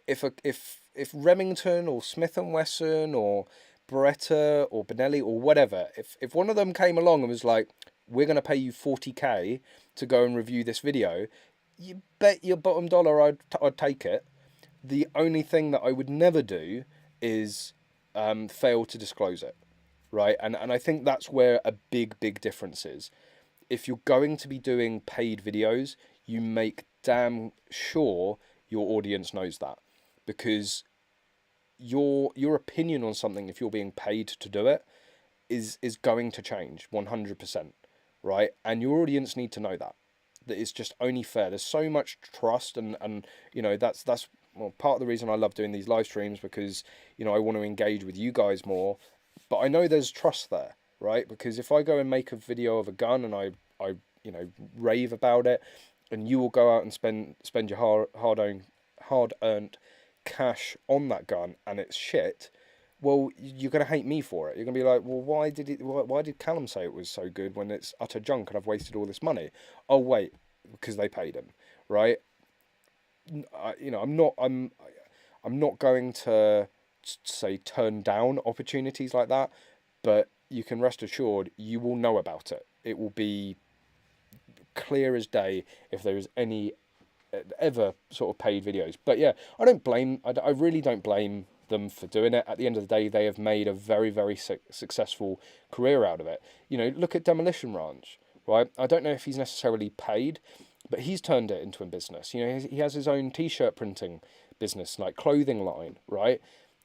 If Remington or Smith and Wesson or Beretta or Benelli or whatever, if one of them came along and was like, we're going to pay you 40k to go and review this video, you bet your bottom dollar I'd take it. The only thing that I would never do is fail to disclose it, right? And I think that's where a big difference is. If you're going to be doing paid videos, you make damn sure your audience knows that, because your opinion on something, if you're being paid to do it, is going to change 100%, right? And your audience need to know that it's just only fair. There's so much trust, and you know, that's well, part of the reason I love doing these live streams, because you know, I want to engage with you guys more, but I know there's trust there, right? Because if I go and make a video of a gun and I you know, rave about it, and you will go out and spend your hard earned cash on that gun and it's shit, well, you're gonna hate me for it. You're gonna be like, well, why did Callum say it was so good when it's utter junk and I've wasted all this money? Oh wait, because they paid him, right? You know, I'm not going to say turn down opportunities like that, but you can rest assured you will know about it. It will be clear as day if there is any ever sort of paid videos. But yeah, I really don't blame them for doing it. At the end of the day, they have made a very successful career out of it. You know, look at Demolition Ranch, right? I don't know if he's necessarily paid, but he's turned it into a business. You know, he has his own t-shirt printing business, like clothing line, right?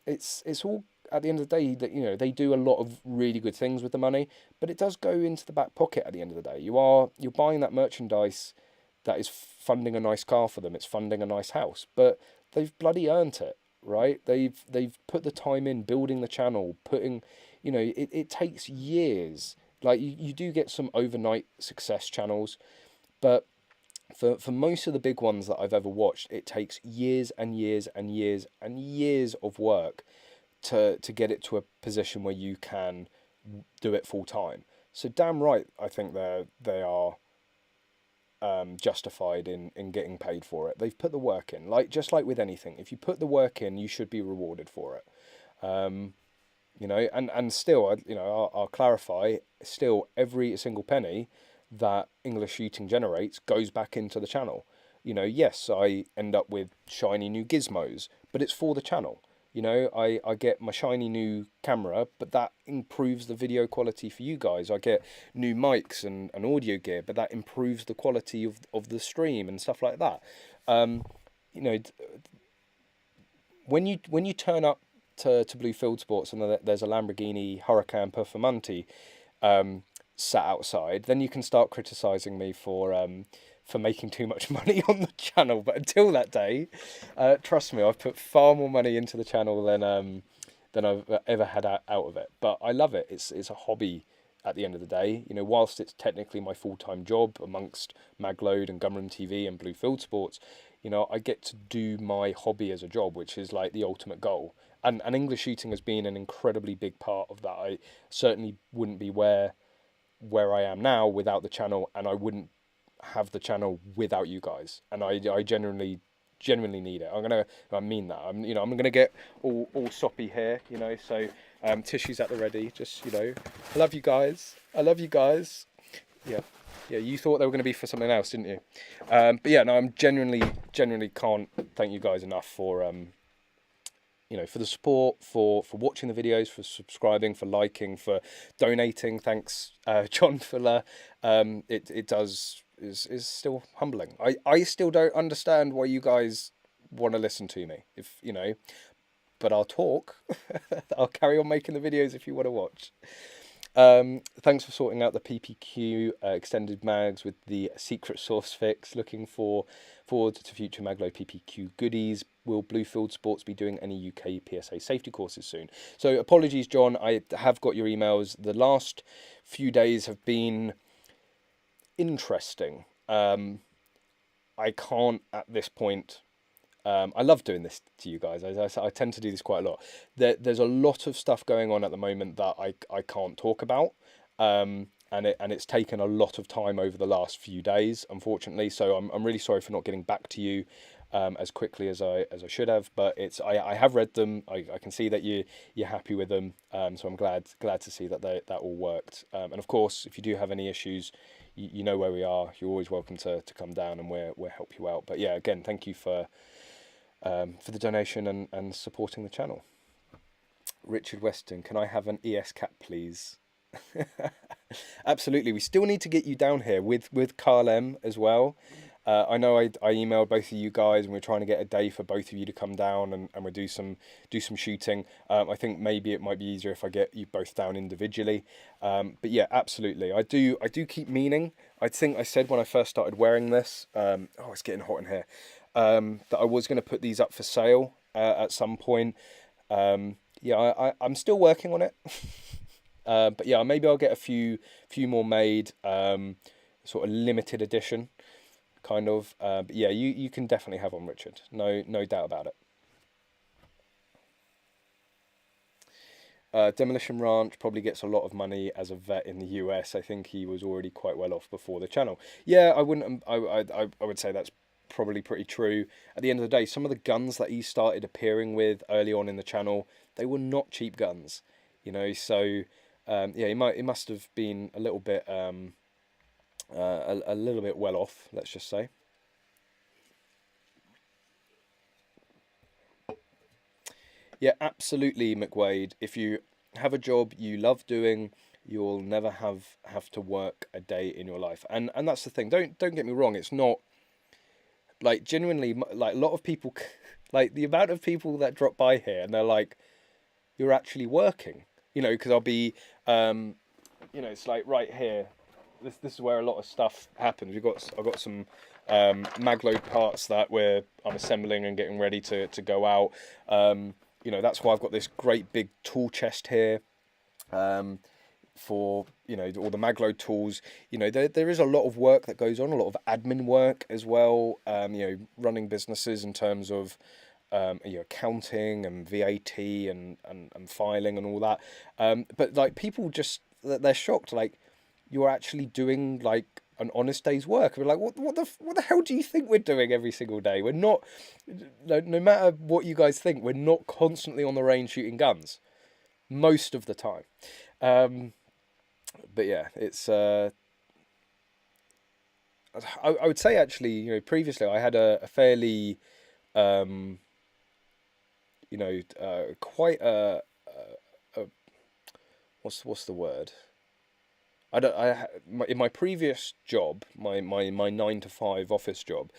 It's all, at the end of the day, that, you know, they do a lot of really good things with the money, but it does go into the back pocket at the end of the day. You're buying that merchandise that is funding a nice car for them. It's funding a nice house, but they've bloody earned it, right? They've put the time in building the channel, putting, you know, it takes years. Like you do get some overnight success channels, but for most of the big ones that I've ever watched, it takes years and years and years and years of work to get it to a position where you can do it full time. So damn right, I think they are justified in getting paid for it. They've put the work in. Like, just like with anything, if you put the work in, you should be rewarded for it. You know, and still, you know, I'll clarify, still every single penny that English Shooting generates goes back into the channel. You know, yes, I end up with shiny new gizmos, but it's for the channel. You know, I get my shiny new camera, but that improves the video quality for you guys. I get new mics and audio gear, but that improves the quality of the stream and stuff like that. You know, when you turn up to Blue Field Sports and there's a Lamborghini Huracan Performante sat outside, then you can start criticising me for making too much money on the channel. But until that day, trust me, I've put far more money into the channel than I've ever had out of it. But I love it. It's a hobby at the end of the day. You know, whilst it's technically my full-time job amongst Magload and Gunroom TV and Blue Field Sports, you know, I get to do my hobby as a job, which is like the ultimate goal. And English Shooting has been an incredibly big part of that. I certainly wouldn't be where I am now without the channel, and I wouldn't have the channel without you guys. And I genuinely need it. I mean that. I'm gonna get all soppy here, you know, so tissues at the ready. Just, you know, I love you guys. Yeah, you thought they were going to be for something else, didn't you? But yeah, no, I'm genuinely can't thank you guys enough for you know, for the support, for watching the videos, for subscribing, for liking, for donating. Thanks, John, for is still humbling. I still don't understand why you guys want to listen to me, if you know, but I'll talk. I'll carry on making the videos if you want to watch. Thanks for sorting out the PPQ extended mags with the secret source fix. Looking forward to future Maglo PPQ goodies. Will Bluefield Sports be doing any UK PSA safety courses soon? So apologies, John. I have got your emails. The last few days have been interesting. I can't at this point. I love doing this to you guys. I tend to do this quite a lot. There's a lot of stuff going on at the moment that I can't talk about, and it's taken a lot of time over the last few days, unfortunately. So I'm really sorry for not getting back to you as quickly as I should have. But I have read them. I can see that you're happy with them. So I'm glad to see that that all worked. And of course, if you do have any issues, you know where we are. You're always welcome to come down, and we'll help you out. But yeah, again, thank you for the donation and supporting the channel. Richard Weston, can I have an ES cap, please? Absolutely. We still need to get you down here with Callum as well. I know I emailed both of you guys, and we're trying to get a day for both of you to come down and we'll do some shooting. I think maybe it might be easier if I get you both down individually. But yeah, absolutely. I do keep meaning. I think I said when I first started wearing this, oh, it's getting hot in here, that I was going to put these up for sale at some point. Yeah, I'm still working on it. But yeah, maybe I'll get a few more made, sort of limited edition, kind of. But yeah, you can definitely have one, Richard. No doubt about it. Demolition Ranch probably gets a lot of money as a vet in the US. I think he was already quite well off before the channel. Yeah, I wouldn't. I would say that's probably pretty true. At the end of the day, some of the guns that he started appearing with early on in the channel, they were not cheap guns, you know. So yeah, he must have been a little bit a little bit well off, let's just say. Yeah, absolutely, McWade. If you have a job you love doing, you'll never have to work a day in your life. And that's the thing. Don't get me wrong. It's not like genuinely like a lot of people, like the amount of people that drop by here and they're like, "You're actually working," you know? Because I'll be, you know, it's like right here. This is where a lot of stuff happens. I've got some magload parts that I'm assembling and getting ready to go out. You know, that's why I've got this great big tool chest here, for, you know, all the magload tools. You know, there is a lot of work that goes on, a lot of admin work as well. You know, running businesses in terms of you know, accounting and VAT and filing and all that. But like people just they're shocked, like you're actually doing like an honest day's work. We're like, what the hell do you think we're doing every single day? We're not, no matter what you guys think, we're not constantly on the range shooting guns most of the time. But yeah, it's I would say actually, you know, previously I had a fairly you know, quite a what's the word? In my previous job, my 9 to 5 office job,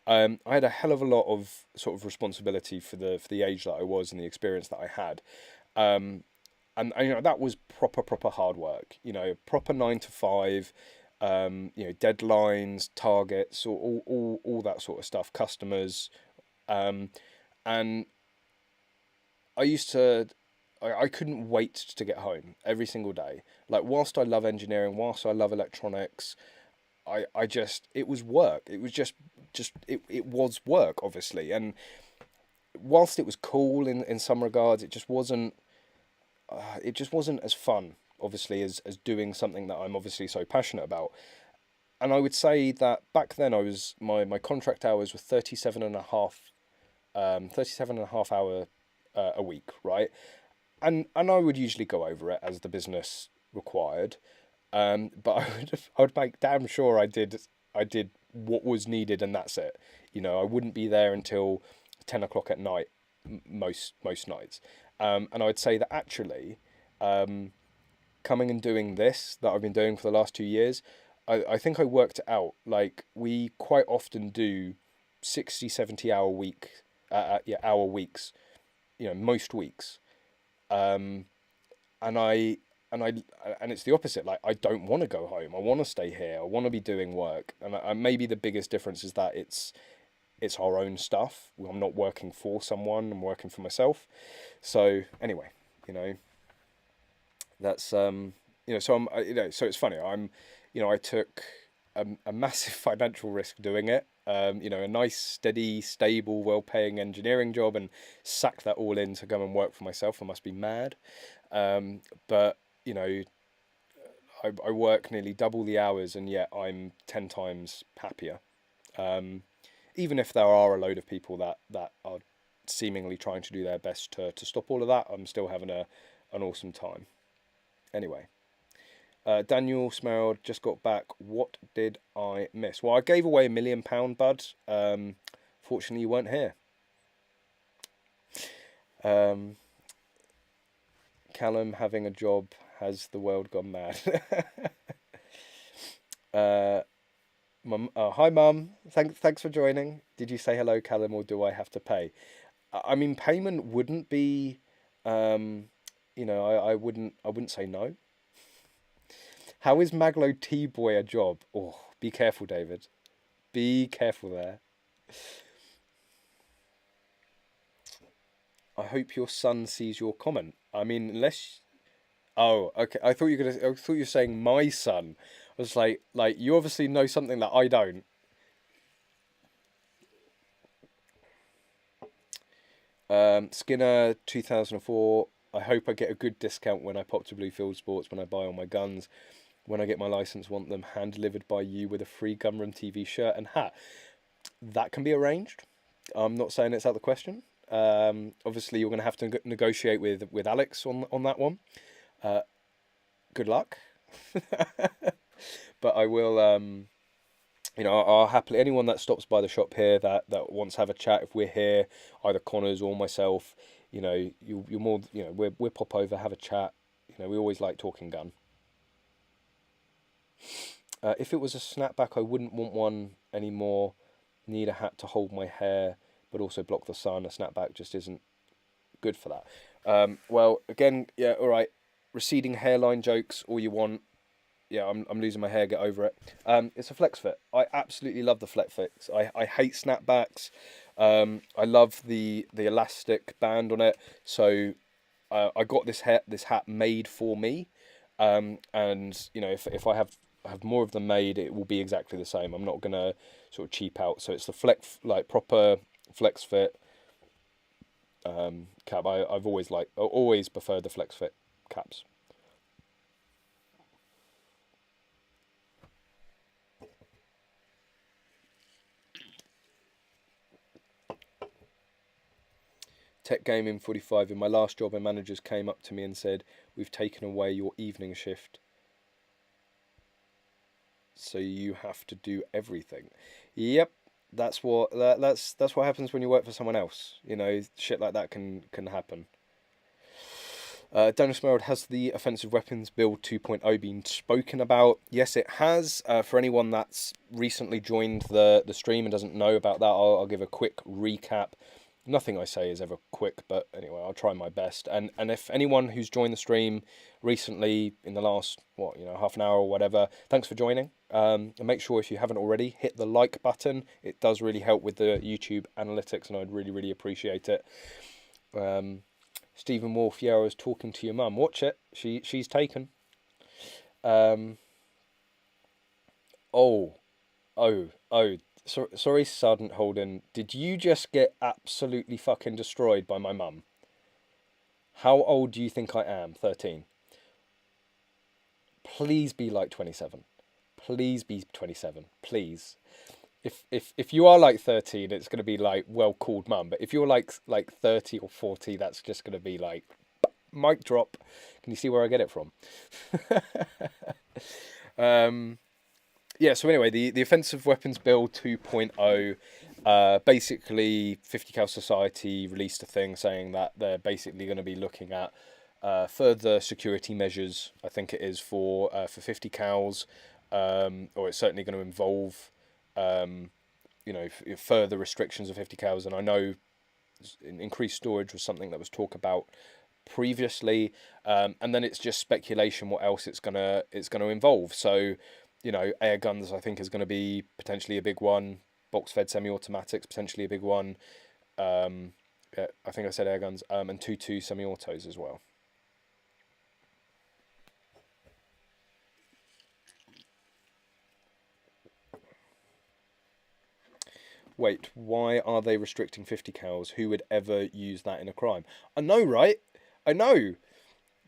I had a hell of a lot of sort of responsibility for the age that I was and the experience that I had, and you know, that was proper hard work. You know, proper 9 to 5, you know, deadlines, targets, all that sort of stuff, customers, and I used to. I couldn't wait to get home every single day. Like, whilst I love engineering, whilst I love electronics, I just, it was work. It was it was work, obviously. And whilst it was cool in some regards, it just wasn't as fun, obviously, as doing something that I'm obviously so passionate about. And I would say that back then my contract hours were 37 and a half hour a week, right? And I would usually go over it as the business required, but I would make damn sure I did what was needed, and that's it. You know, I wouldn't be there until 10 o'clock at night most nights, and I would say that actually, coming and doing this that I've been doing for the last 2 years, I think I worked it out. Like, we quite often do 60, 70 hour weeks, you know, most weeks. And I and it's the opposite. Like, I don't want to go home. I want to stay here. I want to be doing work. And maybe the biggest difference is that it's our own stuff. I'm not working for someone. I'm working for myself. So anyway, you know, that's you know. So I'm you know. So it's funny. I took a massive financial risk doing it. You know, a nice, steady, stable, well-paying engineering job, and sack that all in to go and work for myself. I must be mad. But you know, I work nearly double the hours, and yet I'm 10 times happier. Even if there are a load of people that are seemingly trying to do their best to stop all of that, I'm still having an awesome time. Anyway. Daniel Smerald just got back. What did I miss? Well, I gave away £1 million, bud. Fortunately, you weren't here. Callum having a job, has the world gone mad? Hi, Mum. Thanks for joining. Did you say hello, Callum, or do I have to pay? I mean, payment wouldn't be. You know, I wouldn't say no. How is Maglo T-Boy a job? Oh, be careful, David. Be careful there. I hope your son sees your comment. I mean, unless... Oh, okay. I thought you were saying my son. I was like you obviously know something that I don't. Skinner 2004. I hope I get a good discount when I pop to Bluefield Sports when I buy all my guns. When I get my license, want them hand delivered by you with a free Gunroom TV shirt and hat. That can be arranged. I'm not saying it's out of the question. Obviously, you're going to have to negotiate with Alex on that one. Good luck. But I will. You know, I'll happily, anyone that stops by the shop here that wants to have a chat, if we're here, either Connors or myself, you know, you're more, you know, we'll pop over, have a chat. You know, we always like talking gun. If it was a snapback, I wouldn't want one anymore. Need a hat to hold my hair, but also block the sun. A snapback just isn't good for that. Well, again, yeah, all right. Receding hairline jokes, all you want. Yeah, I'm losing my hair. Get over it. It's a flex fit. I absolutely love the flex fits. I hate snapbacks. I love the elastic band on it. So I got this hat made for me. And you know, if I have more of them made, it will be exactly the same. I'm not gonna sort of cheap out. So it's the flex, like proper flex fit cap. I've always preferred the flex fit caps. Tech Gaming 45. In my last job, a managers came up to me and said, "We've taken away your evening shift, so you have to do everything." Yep, that's what happens when you work for someone else. You know, shit like that can happen. Daniel Smerald, has the offensive weapons build 2.0 been spoken about? Yes, it has. For anyone that's recently joined the stream and doesn't know about that, I'll give a quick recap. Nothing I say is ever quick, but anyway, I'll try my best. And if anyone who's joined the stream recently in the last, half an hour or whatever, thanks for joining. And make sure, if you haven't already, hit the like button. It does really help with the YouTube analytics, and I'd really, really appreciate it. Stephen Wolf, yeah, I was talking to your mum. Watch it. She's taken. Sorry, Sergeant Holden. Did you just get absolutely fucking destroyed by my mum? How old do you think I am? 13. Please be like 27. Please be 27. Please. If you are like 13, it's going to be like, well called mum. But if you're like 30 or 40, that's just going to be like, mic drop. Can you see where I get it from? Yeah, so anyway, the Offensive Weapons Bill 2.0, basically 50 Cal Society released a thing saying that they're basically going to be looking at further security measures, I think it is, for 50 cals, or it's certainly going to involve, further restrictions of 50 cals. And I know increased storage was something that was talked about previously, and then it's just speculation what else it's gonna involve. So, you know, air guns I think is going to be potentially a big one. Box fed semi-automatics potentially a big one. Yeah, I think I said air guns, and 2.2 semi-autos as well. Wait, why are they restricting 50 cals? Who would ever use that in a crime? I know, right? I know.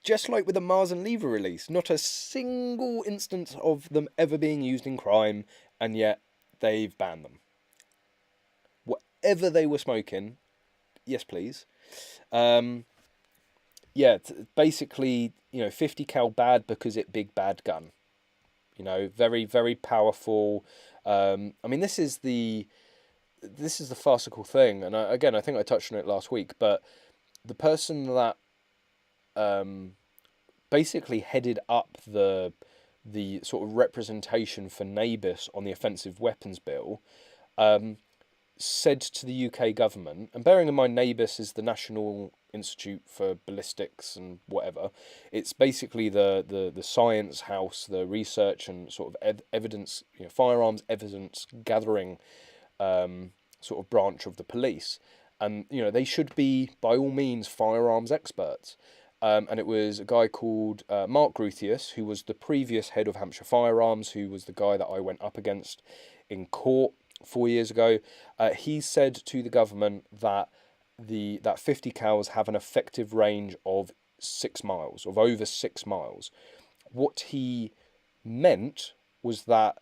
Just like with the Mars and Lever release, not a single instance of them ever being used in crime, and yet they've banned them. Whatever they were smoking, yes please. Yeah, basically, you know, 50 cal bad because it big bad gun. You know, very, very powerful. I mean, this is the farcical thing, and again, I think I touched on it last week, but the person that basically headed up the sort of representation for NABIS on the offensive weapons bill said to the UK government, and bearing in mind NABIS is the National Institute for Ballistics and whatever, it's basically the science house, the research and sort of evidence, you know, firearms evidence gathering sort of branch of the police, and you know they should be by all means firearms experts. And it was a guy called Mark Groothius, who was the previous head of Hampshire Firearms, who was the guy that I went up against in court 4 years ago. He said to the government that that 50 cals have an effective range of 6 miles, of over 6 miles. What he meant was that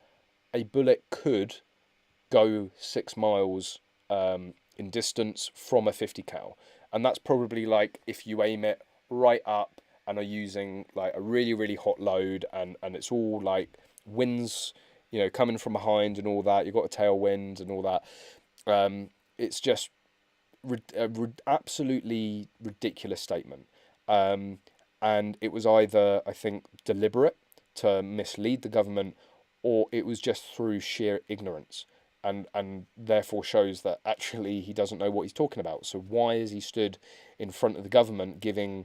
a bullet could go 6 miles in distance from a 50 cal, and that's probably like if you aim it right up and are using like a really, really hot load, and it's all like winds, you know, coming from behind and all that, you've got a tailwind and all that. It's just absolutely ridiculous statement. And it was either, I think, deliberate to mislead the government, or it was just through sheer ignorance, and therefore shows that actually he doesn't know what he's talking about. So why is he stood in front of the government giving,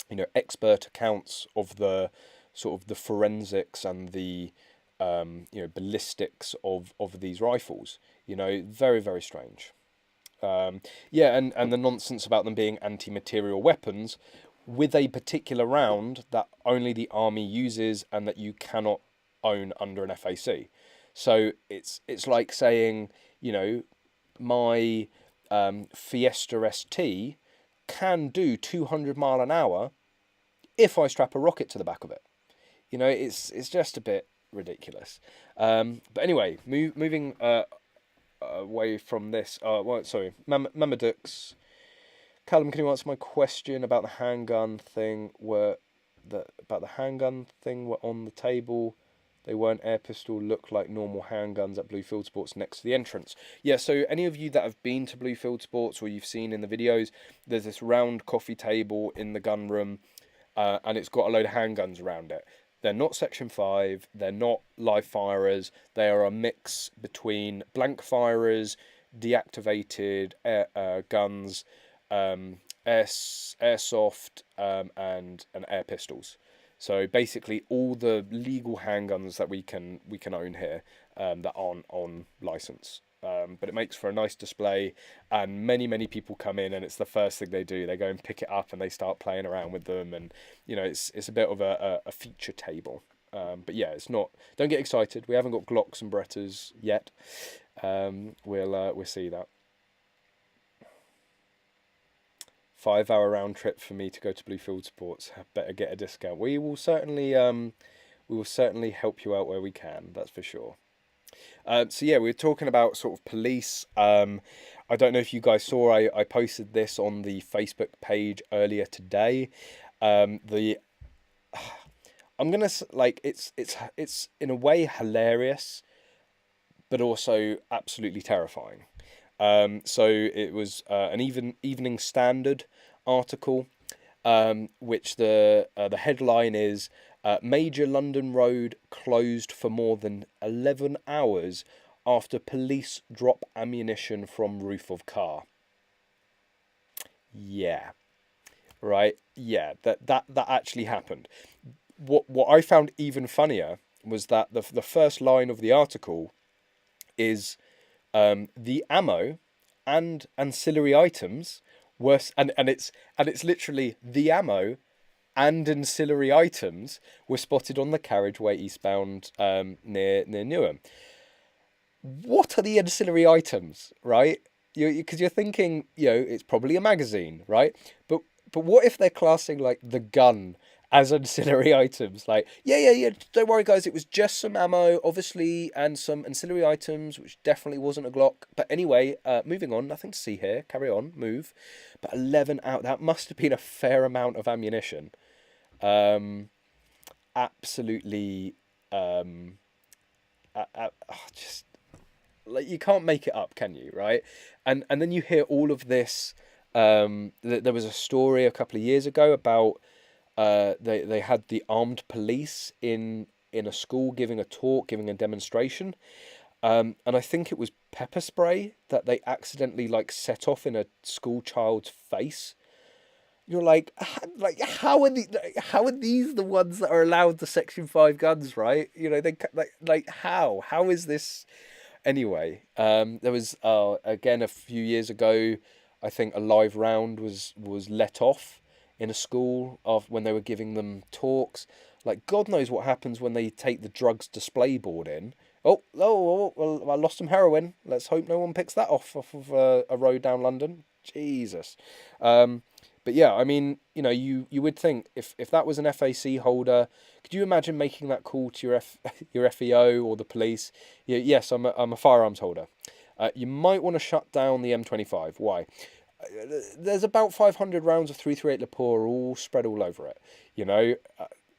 you know, expert accounts of the sort of the forensics and the you know, ballistics of these rifles? You know, very, very strange. Yeah, and the nonsense about them being anti-material weapons with a particular round that only the army uses and that you cannot own under an FAC. So it's like saying, you know, my Fiesta ST can do 200 mile an hour if I strap a rocket to the back of it. You know, it's just a bit ridiculous. But anyway, moving away from this. Well, sorry, Mamadux. Callum, can you answer my question about the handgun thing? Were on the table? They weren't air pistol, look like normal handguns at Bluefield Sports next to the entrance. Yeah, so any of you that have been to Bluefield Sports or you've seen in the videos, there's this round coffee table in the gun room, and it's got a load of handguns around it. They're not Section 5, they're not live firers, they are a mix between blank firers, deactivated guns, airsoft, and air pistols. So basically all the legal handguns that we can own here that aren't on license. But it makes for a nice display, and many people come in and it's the first thing they do. They go and pick it up and they start playing around with them, and you know, it's a bit of a feature table. But yeah, it's not. Don't get excited. We haven't got Glocks and Berettas yet. We'll see that. 5-hour round trip for me to go to Bluefield Sports. Better get a discount. We will certainly help you out where we can. That's for sure. So yeah, we're talking about sort of police. I don't know if you guys saw. I posted this on the Facebook page earlier today. I'm gonna like it's in a way hilarious, but also absolutely terrifying. So it was an Evening Standard article, which the headline is Major London Road closed for more than 11 hours after police drop ammunition from roof of car. Yeah. right? Yeah, that actually happened. What I found even funnier was that the first line of the article is the ammo and ancillary items were, and it's literally the ammo and ancillary items were spotted on the carriageway eastbound near Newham. What are the ancillary items, right? Because you're thinking, it's probably a magazine, right? But what if they're classing like the gun as ancillary items? Like, yeah. Don't worry, guys. It was just some ammo, obviously, and some ancillary items, which definitely wasn't a Glock. But anyway, moving on. Nothing to see here. Carry on. Move. But 11 out. That must have been a fair amount of ammunition. Absolutely. Just like you can't make it up, can you? Right? And then you hear all of this. There was a story a couple of years ago about they had the armed police in a school giving a talk, giving a demonstration, and I think it was pepper spray that they accidentally like set off in a school child's face. You're like how are these the ones that are allowed the Section 5 guns, right? They like how is this anyway? There was again a few years ago, I think a live round was let off in a school of when they were giving them talks. Like God knows what happens when they take the drugs display board in. Well, I lost some heroin. Let's hope no one picks that off of a road down London. Jesus. But yeah, I mean, you would think if that was an FAC holder, could you imagine making that call to your FEO or the police? Yes, I'm a firearms holder. You might want to shut down the M25. Why? There's about 500 rounds of 338 Lapua all spread all over it.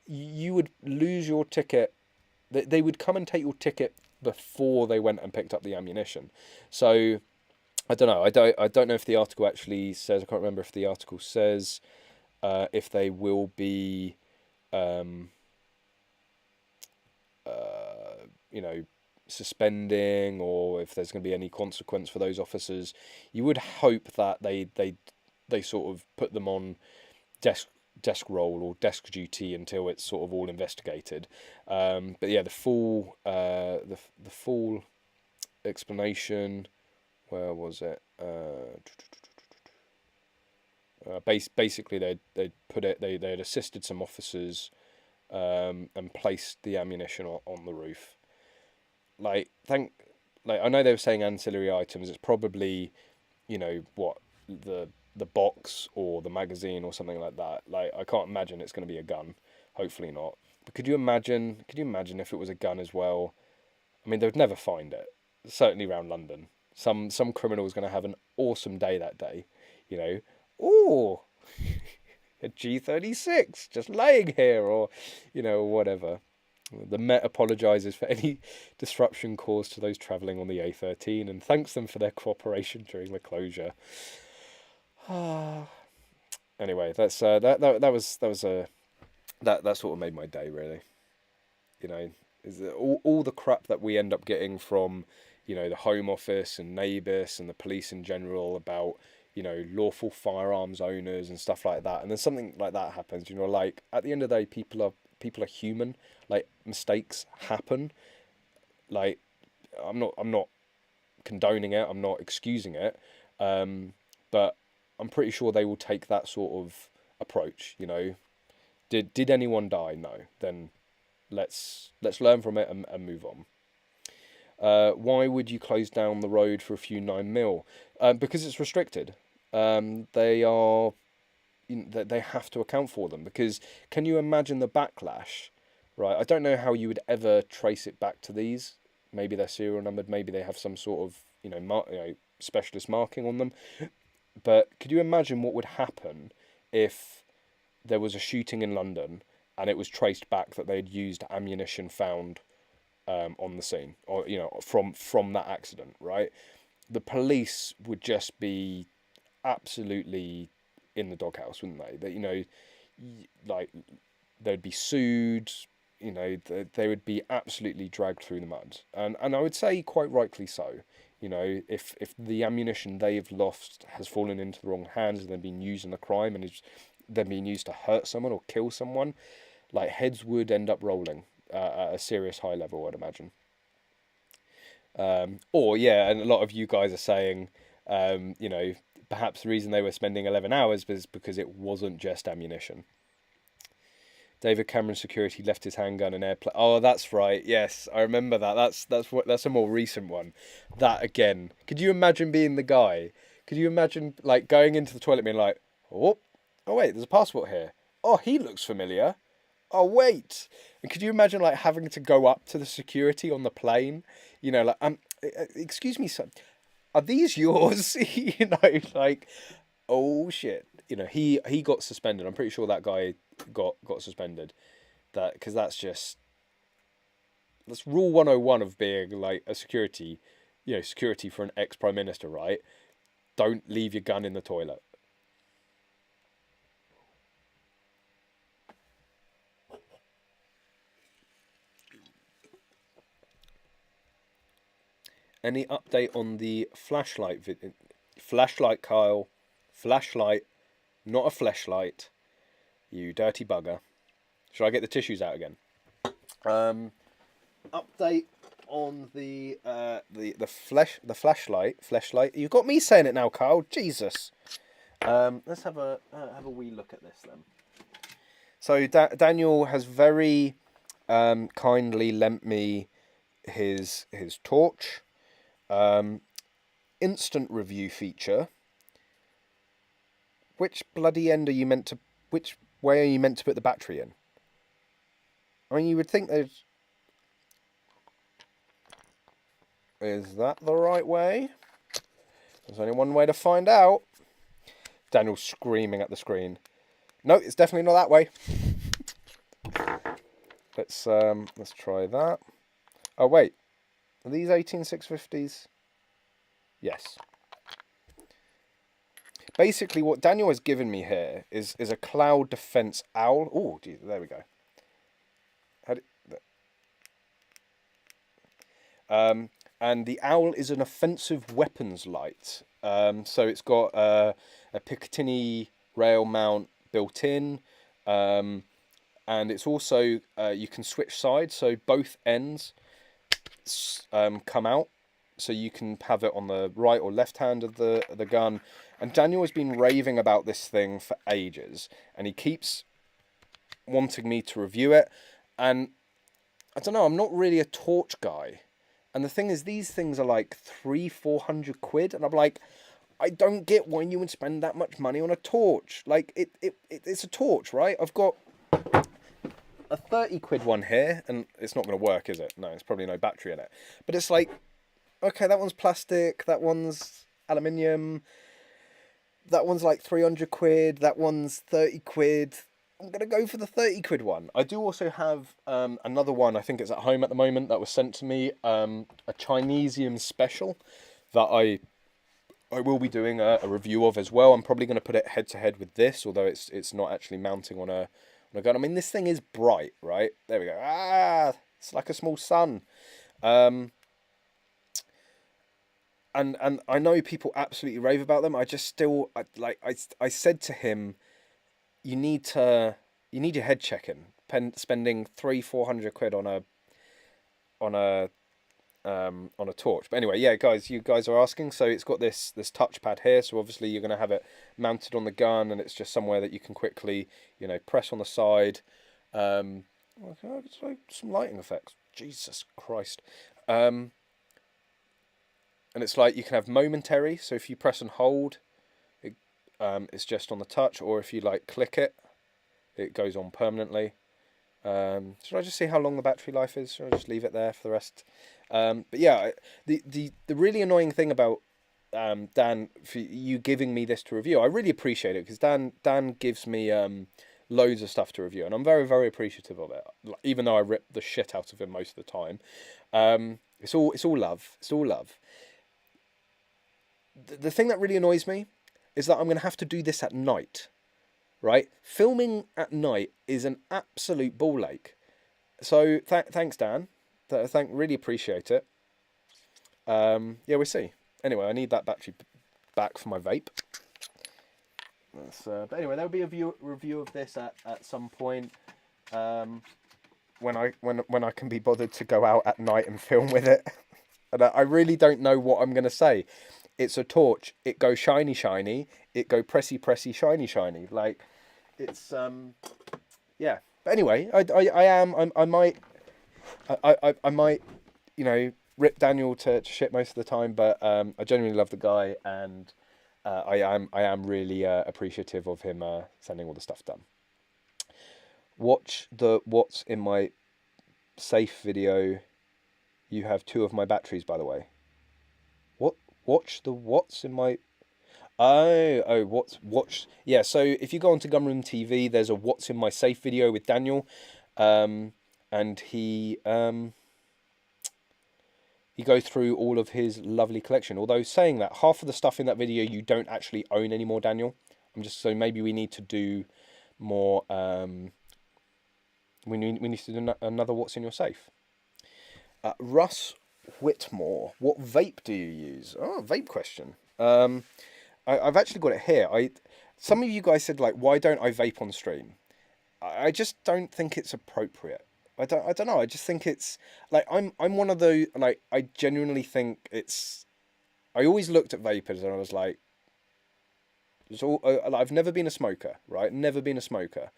You would lose your ticket. They would come and take your ticket before they went and picked up the ammunition. So I don't know. I don't know if the article actually says. I can't remember if the article says if they will be, suspending, or if there's going to be any consequence for those officers. You would hope that they sort of put them on desk roll or desk duty until it's sort of all investigated. But yeah, the full explanation. Where was it? Basically, they'd put it. They'd assisted some officers and placed the ammunition on the roof. I know they were saying ancillary items. It's probably, what the box or the magazine or something like that. Like I can't imagine it's going to be a gun. Hopefully not. But could you imagine if it was a gun as well? I mean, they'd never find it. Certainly around London. Some criminal is going to have an awesome day that day. Ooh, a G36 just laying here, or whatever. The Met apologises for any disruption caused to those travelling on the A13 and thanks them for their cooperation during the closure. Anyway, that sort of made my day, really. Is all the crap that we end up getting from the Home Office and NABIS and the police in general about lawful firearms owners and stuff like that, and then something like that happens. Like at the end of the day, people are human. Like mistakes happen. Like I'm not condoning it. I'm not excusing it. But I'm pretty sure they will take that sort of approach. Did anyone die? No. Then let's learn from it and move on. Why would you close down the road for a few 9mm? Because it's restricted. They have to account for them, because can you imagine the backlash? Right, I don't know how you would ever trace it back to these. Maybe they're serial numbered. Maybe they have some sort of specialist marking on them. But could you imagine what would happen if there was a shooting in London and it was traced back that they'd used ammunition found on the scene, or from that accident? Right, the police would just be absolutely in the doghouse, wouldn't they? Like they'd be sued. They would be absolutely dragged through the mud, and I would say quite rightly so. If the ammunition they've lost has fallen into the wrong hands and then been used in a crime and them being used to hurt someone or kill someone, like heads would end up rolling at a serious high level, I'd imagine. Or yeah, and a lot of you guys are saying, you know, perhaps the reason they were spending 11 hours was because it wasn't just ammunition. David Cameron security left his handgun and airplane. Oh, that's right. Yes, I remember that. That's a more recent one. That again. Could you imagine being the guy? Could you imagine like going into the toilet being like, oh wait, there's a passport here. Oh, he looks familiar. Oh wait. And could you imagine like having to go up to the security on the plane? You know, like excuse me, sir, are these yours? You know, like, oh shit. You know, he got suspended. I'm pretty sure that guy got suspended. Because that's rule 101 of being like a security, you know, security for an ex-prime minister, right? Don't leave your gun in the toilet. Any update on the flashlight video? Flashlight, Kyle. Flashlight, not a fleshlight. You dirty bugger. Should I get the tissues out again? Update on the flashlight. You've got me saying it now, Kyle. Jesus. Let's have a wee look at this then. So Daniel has very kindly lent me his torch. Instant review feature. Which bloody end are you meant to? Which way are you meant to put the battery in? I mean, you would think there's. Is that the right way? There's only one way to find out. Daniel's screaming at the screen. No, it's definitely not that way. Let's try that. Oh wait, are these 18650s? Yes. Basically, what Daniel has given me here is a cloud defense owl. Oh, geez, there we go. And the owl is an offensive weapons light. So it's got a Picatinny rail mount built in, and it's also you can switch sides, so both ends come out. So you can have it on the right or left hand of the gun. And Daniel has been raving about this thing for ages, and he keeps wanting me to review it. And I don't know, I'm not really a torch guy. And the thing is, these things are like 300-400 quid, and I'm like, I don't get why you would spend that much money on a torch. Like it's a torch, right? I've got a 30 quid one here, and it's not going to work, is it? No, there's probably no battery in it. But it's like, okay, that one's plastic, that one's aluminium, that one's like 300 quid, that one's 30 quid. I'm going to go for the 30 quid one. I do also have another one, I think it's at home at the moment, that was sent to me, a Chinesium special that I will be doing a review of as well. I'm probably going to put it head to head with this, although it's not actually mounting on a gun. I mean, this thing is bright, right? There we go. Ah, it's like a small sun. And I know people absolutely rave about them. I just still, I said to him, you need your head checking. Spending 300-400 quid on a torch. But anyway, yeah, guys, you guys are asking. So it's got this touchpad here. So obviously you're going to have it mounted on the gun, and it's just somewhere that you can quickly, you know, press on the side. It's like some lighting effects. Jesus Christ. And it's like you can have momentary. So if you press and hold, it's just on the touch, or if you like click it, it goes on permanently. Should I just see how long the battery life is? Should I just leave it there for the rest? But yeah, the really annoying thing about Dan, for you giving me this to review, I really appreciate it, because Dan gives me loads of stuff to review, and I'm very, very appreciative of it. Even though I rip the shit out of him most of the time, it's all love. It's all love. The thing that really annoys me is that I'm going to have to do this at night, right? Filming at night is an absolute ball ache. So thanks, Dan. Really appreciate it. Yeah, we'll see. Anyway, I need that battery back for my vape. But anyway, there'll be a review of this at some point. When I can be bothered to go out at night and film with it. And I really don't know what I'm going to say. It's a torch. It go shiny, shiny. It go pressy, pressy, shiny, shiny. Like, it's, yeah. But anyway, I might, you know, rip Daniel to shit most of the time, but I genuinely love the guy, and I am really appreciative of him sending all the stuff done. Watch the what's in my safe video. You have 2 of my batteries, by the way. What? Watch the what's in my... Oh, watch. Yeah, so if you go onto Gunroom TV, there's a what's in my safe video with Daniel. And he goes through all of his lovely collection. Although saying that, half of the stuff in that video you don't actually own anymore, Daniel. So maybe we need to do more... We need to do another what's in your safe. Russ Whitmore, what vape do you use? Oh, vape question. I've actually got it here. Some of you guys said, like, why don't I vape on stream? I just don't think it's appropriate. I don't know. I just think it's like I'm one of those, like, I genuinely think it's. I always looked at vapors and I was like, I've never been a smoker, right? Never been a smoker.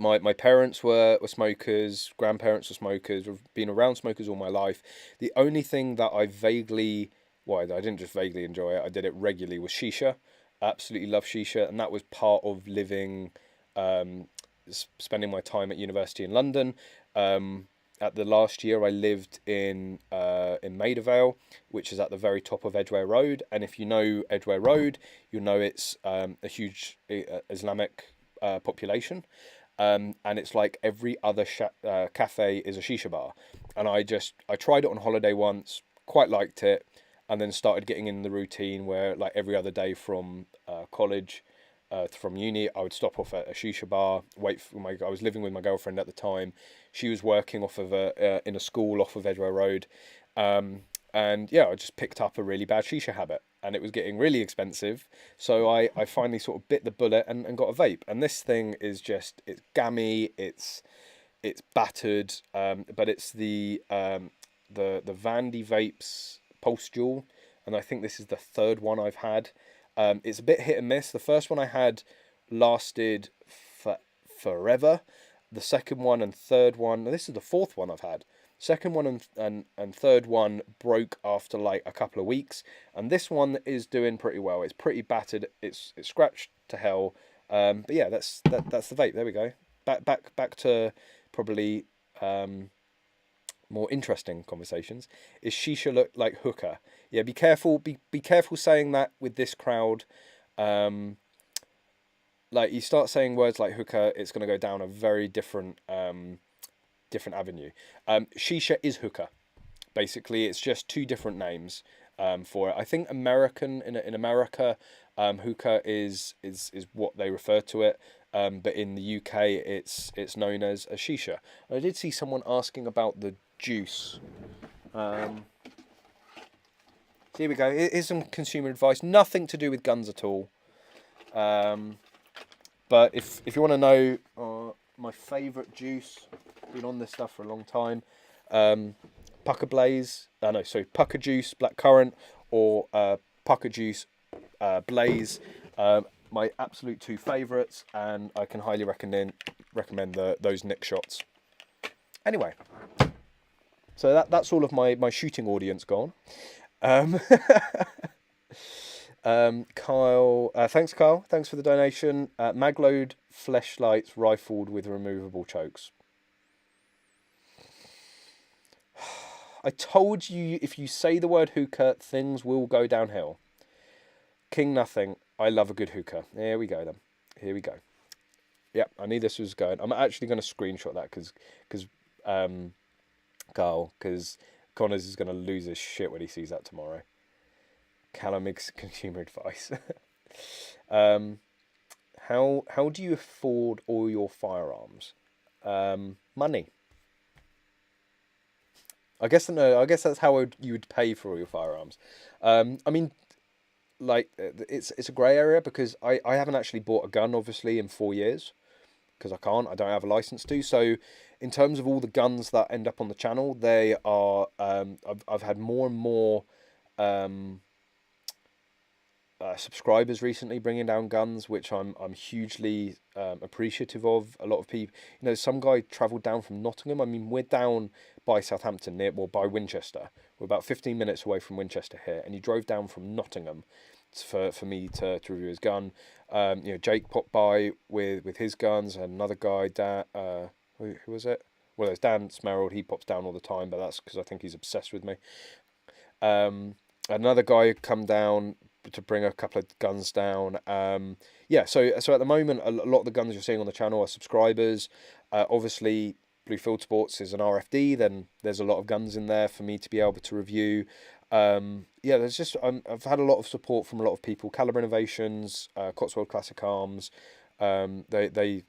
My parents were smokers, grandparents were smokers, I've been around smokers all my life. The only thing that I didn't just vaguely enjoy it, I did it regularly, was shisha. Absolutely love shisha, and that was part of living, spending my time at university in London. At the last year, I lived in Maida Vale, which is at the very top of Edgware Road. And if you know Edgware Road, you'll know it's a huge Islamic population. And it's like every other cafe is a shisha bar. And I tried it on holiday once, quite liked it, and then started getting in the routine where, like, every other day from college, from uni, I would stop off at a shisha bar, I was living with my girlfriend at the time. She was working in a school off of Edgware Road. And yeah, I just picked up a really bad shisha habit, and it was getting really expensive. So I finally sort of bit the bullet and got a vape. And this thing is just, it's gammy, it's battered, but it's the Vandy Vapes Pulse Dual, and I think this is the 3rd one I've had. It's a bit hit and miss. The first one I had lasted forever. The second one and third one, this is the 4th one I've had. Second one and third one broke after like a couple of weeks, and this one is doing pretty well. It's pretty battered. It's scratched to hell. But yeah, that's the vape. There we go. Back to probably more interesting conversations. Is shisha look like hookah? Yeah, be careful. Be careful saying that with this crowd. Like, you start saying words like hookah, it's going to go down a very different avenue. Shisha is hookah. Basically, it's just 2 different names for it. I think in America, hookah is what they refer to it. But in the UK, it's known as a shisha. I did see someone asking about the juice. So here we go. Here's some consumer advice. Nothing to do with guns at all. But if you want to know my favourite juice, been on this stuff for a long time. Pucker Juice Blackcurrant, or Pucker Juice Blaze. My absolute 2 favourites, and I can highly recommend those Nick shots. Anyway, so that's all of my shooting audience gone. Kyle, thanks Kyle, thanks for the donation. Magload fleshlights rifled with removable chokes. I told you, if you say the word hookah, things will go downhill. King Nothing, I love a good hookah. Here we go then. Here we go. Yep, I knew this was going. I'm actually going to screenshot that because Connors is going to lose his shit when he sees that tomorrow. Callum makes consumer advice. How do you afford all your firearms? Money. I guess that's how you would pay for all your firearms. I mean, like it's a grey area because I haven't actually bought a gun obviously in 4 years because I don't have a license to. So in terms of all the guns that end up on the channel, they are I've had more and more um, subscribers recently bringing down guns, which I'm hugely appreciative of. A lot of people, some guy travelled down from Nottingham. I mean, we're down by Southampton, by Winchester. We're about 15 minutes away from Winchester here, and he drove down from Nottingham for me to review his gun. Jake popped by with his guns, and another guy, Dan, who was it? Well, there's Dan Smerald. He pops down all the time, but that's because I think he's obsessed with me. Another guy come down to bring a couple of guns down. So at the moment, a lot of the guns you're seeing on the channel are subscribers. Obviously, Bluefield Sports is an RFD. Then there's a lot of guns in there for me to be able to review. There's just I've had a lot of support from a lot of people. Caliber Innovations, Cotswold Classic Arms. They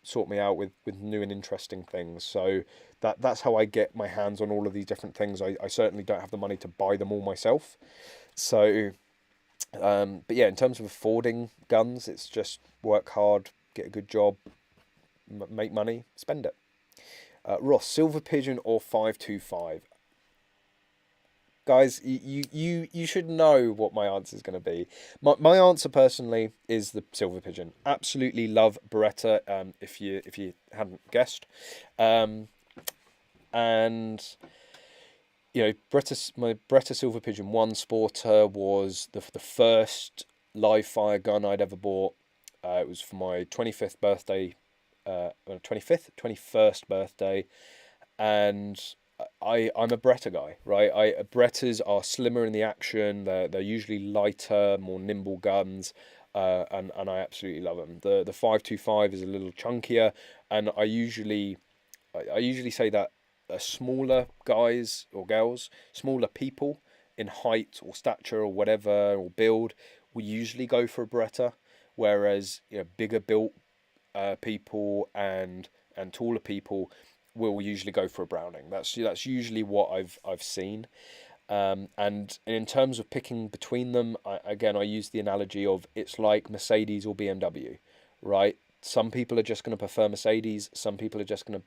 sort me out with new and interesting things. So that's how I get my hands on all of these different things. I certainly don't have the money to buy them all myself. So, but yeah, in terms of affording guns, it's just work hard, get a good job, make money, spend it. Ross, Silver Pigeon or 525? Guys, you should know what my answer is going to be. My answer personally is the Silver Pigeon. Absolutely love Beretta. If you hadn't guessed, and my Beretta Silver Pigeon 1 Sporter was the first live fire gun I'd ever bought. It was for my 25th birthday, 21st birthday, and I'm a Beretta guy, right? Berettas are slimmer in the action. They're usually lighter, more nimble guns, and I absolutely love them. The 525 is a little chunkier, and I usually say that smaller guys or girls, smaller people in height or stature or whatever or build, will usually go for a Beretta, whereas bigger built people and taller people will usually go for a Browning. That's usually what I've seen. And in terms of picking between them, I use the analogy of it's like Mercedes or BMW, right? Some people are just going to prefer Mercedes. Some people are just going to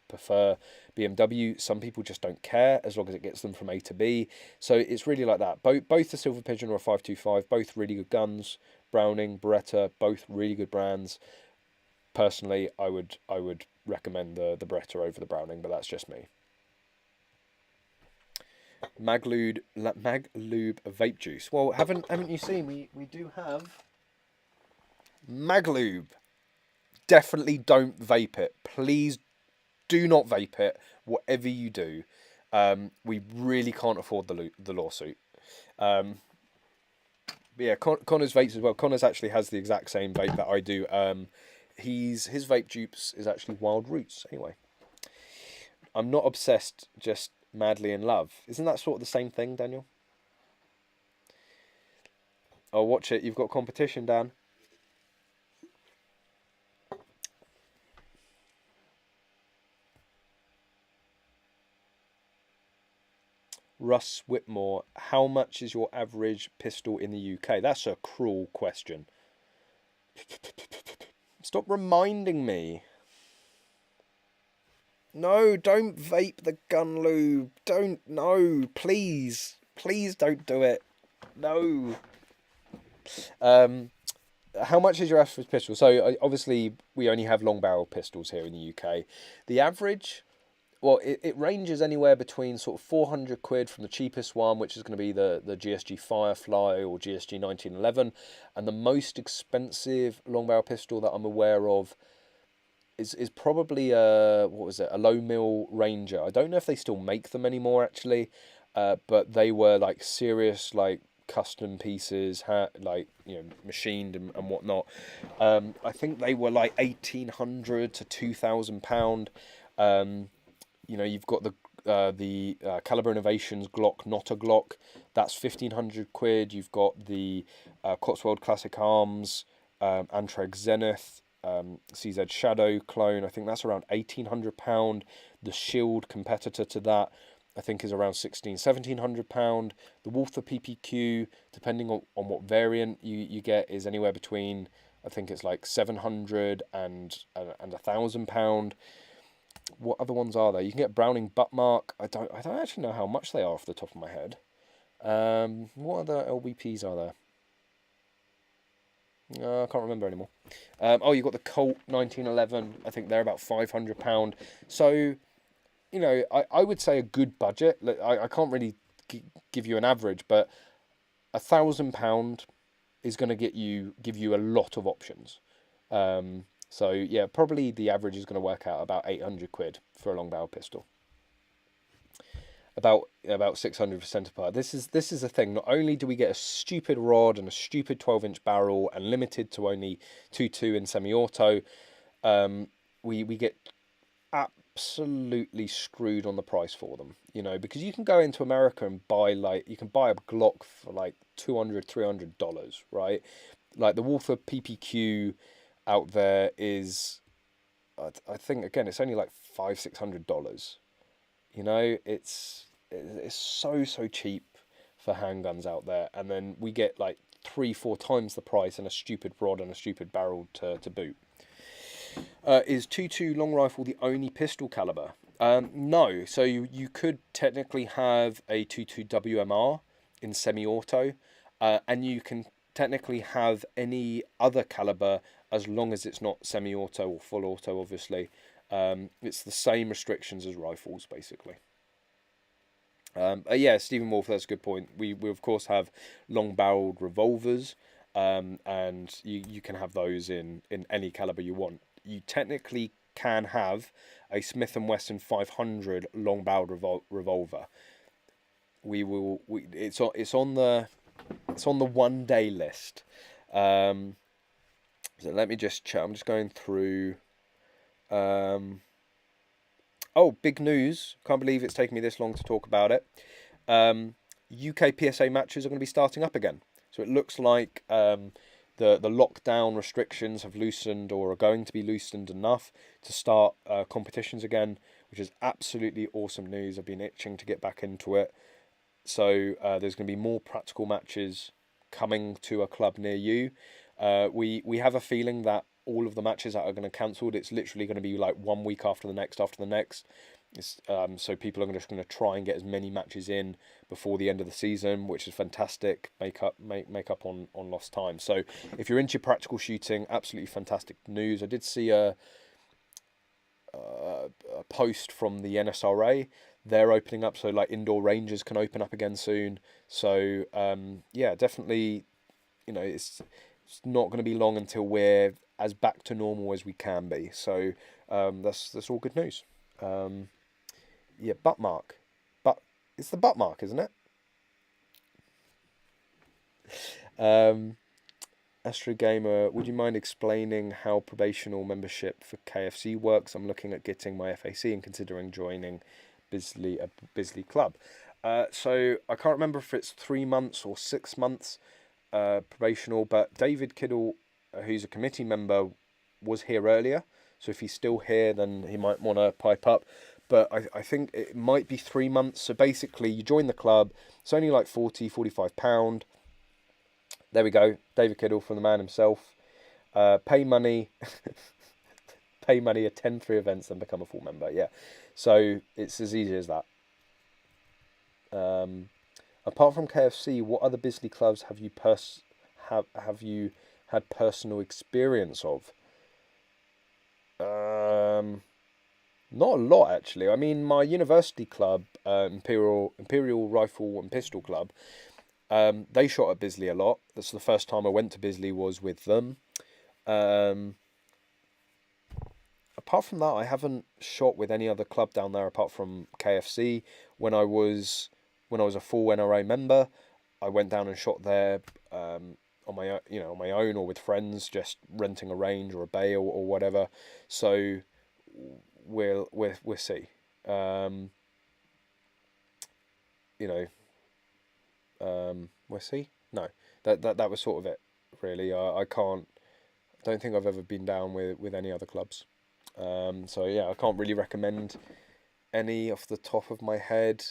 prefer BMW. Some people just don't care as long as it gets them from A to B. So it's really like that. Both the Silver Pigeon or a 525, both really good guns. Browning, Beretta, both really good brands. Personally, I would recommend the Beretta over the Browning, but that's just me. Maglube vape juice. Well, haven't you seen? We do have Maglube. Definitely don't vape it. Please do not vape it. Whatever you do, we really can't afford the lawsuit. But yeah, Connor's vapes as well. Connor's actually has the exact same vape that I do. His vape dupes is actually Wild Roots. Anyway, I'm not obsessed, just madly in love. Isn't that sort of the same thing, Daniel? Oh, watch it. You've got competition, Dan. Russ Whitmore, how much is your average pistol in the UK? That's a cruel question. Stop reminding me. No, don't vape the gun lube. No, please. Please don't do it. No. How much is your average pistol? So, obviously, we only have long barrel pistols here in the UK. The average, well, it ranges anywhere between sort of 400 quid from the cheapest one, which is going to be the GSG Firefly or GSG 1911, and the most expensive long barrel pistol that I'm aware of is probably a low mil Ranger. I don't know if they still make them anymore actually, but they were like serious like custom pieces, machined and whatnot. I think they were like £1,800 to £2,000. You've got the Caliber Innovations Glock, not a Glock. That's 1,500 quid. You've got the Cotswold Classic Arms, Antreg Zenith, CZ Shadow clone. I think that's around £1,800. The Shield competitor to that I think is around £1,600–1,700. The Walther PPQ, depending on what variant you get, is anywhere between, I think it's like £700 and £1,000. What other ones are there? You can get Browning Buttmark. I don't actually know how much they are off the top of my head. What other LBPs are there? I can't remember anymore. Oh, you've got the Colt 1911. I think they're about £500. So, you know, I would say a good budget. I can't really give you an average, but £1,000 is going to give you a lot of options. So yeah, probably the average is going to work out about 800 quid for a long barrel pistol. About 600 for centre part. This is the thing. Not only do we get a stupid rod and a stupid 12-inch barrel and limited to only 2.2 in semi-auto, we get absolutely screwed on the price for them. You know, because you can go into America and buy you can buy a Glock for like $200–300, right? Like the Walther PPQ out there is, I think again, it's only like $500–600. You know, it's so cheap for handguns out there, and then we get like 3–4 times the price and a stupid rod and a stupid barrel to boot. Is 2.2 long rifle the only pistol caliber? No. So you could technically have a 2.2 WMR in semi-auto, and you can technically have any other caliber as long as it's not semi-auto or full auto, obviously. It's the same restrictions as rifles, basically. Yeah, Stephen Wolf, that's a good point. We of course have long-barreled revolvers, and you can have those in any caliber you want. You technically can have a Smith & Wesson 500 long-barreled revolver. It's on the one-day list. So let me just check. I'm just going through. Oh, big news. Can't believe it's taken me this long to talk about it. UK PSA matches are going to be starting up again. So it looks like the lockdown restrictions have loosened or are going to be loosened enough to start competitions again, which is absolutely awesome news. I've been itching to get back into it. So there's going to be more practical matches coming to a club near you. We have a feeling that all of the matches that are going to cancelled, it's literally going to be like 1 week after the next. So people are just going to try and get as many matches in before the end of the season, which is fantastic. Make up on lost time. So if you're into practical shooting, absolutely fantastic news. I did see a post from the NSRA. They're opening up, so like indoor ranges can open up again soon. So yeah, definitely, you know, it's not going to be long until we're as back to normal as we can be. So that's all good news. Yeah, butt mark. It's the butt mark, isn't it? Astro Gamer, would you mind explaining how probational membership for KFC works? I'm looking at getting my FAC and considering joining a Bisley club. So I can't remember if it's 3 months or 6 months probational, but David Kiddle, who's a committee member, was here earlier. So if he's still here, then he might want to pipe up. But I think it might be 3 months. So basically, you join the club. It's only like £40–45. There we go. David Kiddle from the man himself. Pay money. Pay money, attend 3 events, then become a full member. Yeah. So it's as easy as that. Apart from KFC, what other Bisley clubs have you had personal experience of? Not a lot, actually. I mean, my university club, Imperial Rifle and Pistol Club, they shot at Bisley a lot. That's the first time I went to Bisley was with them. Apart from that, I haven't shot with any other club down there apart from KFC. When I was a full NRA member, I went down and shot there on my own or with friends, just renting a range or a bay or whatever. So we'll see. We'll see. No, that was sort of it. Really, I don't think I've ever been down with any other clubs. So yeah, I can't really recommend any off the top of my head.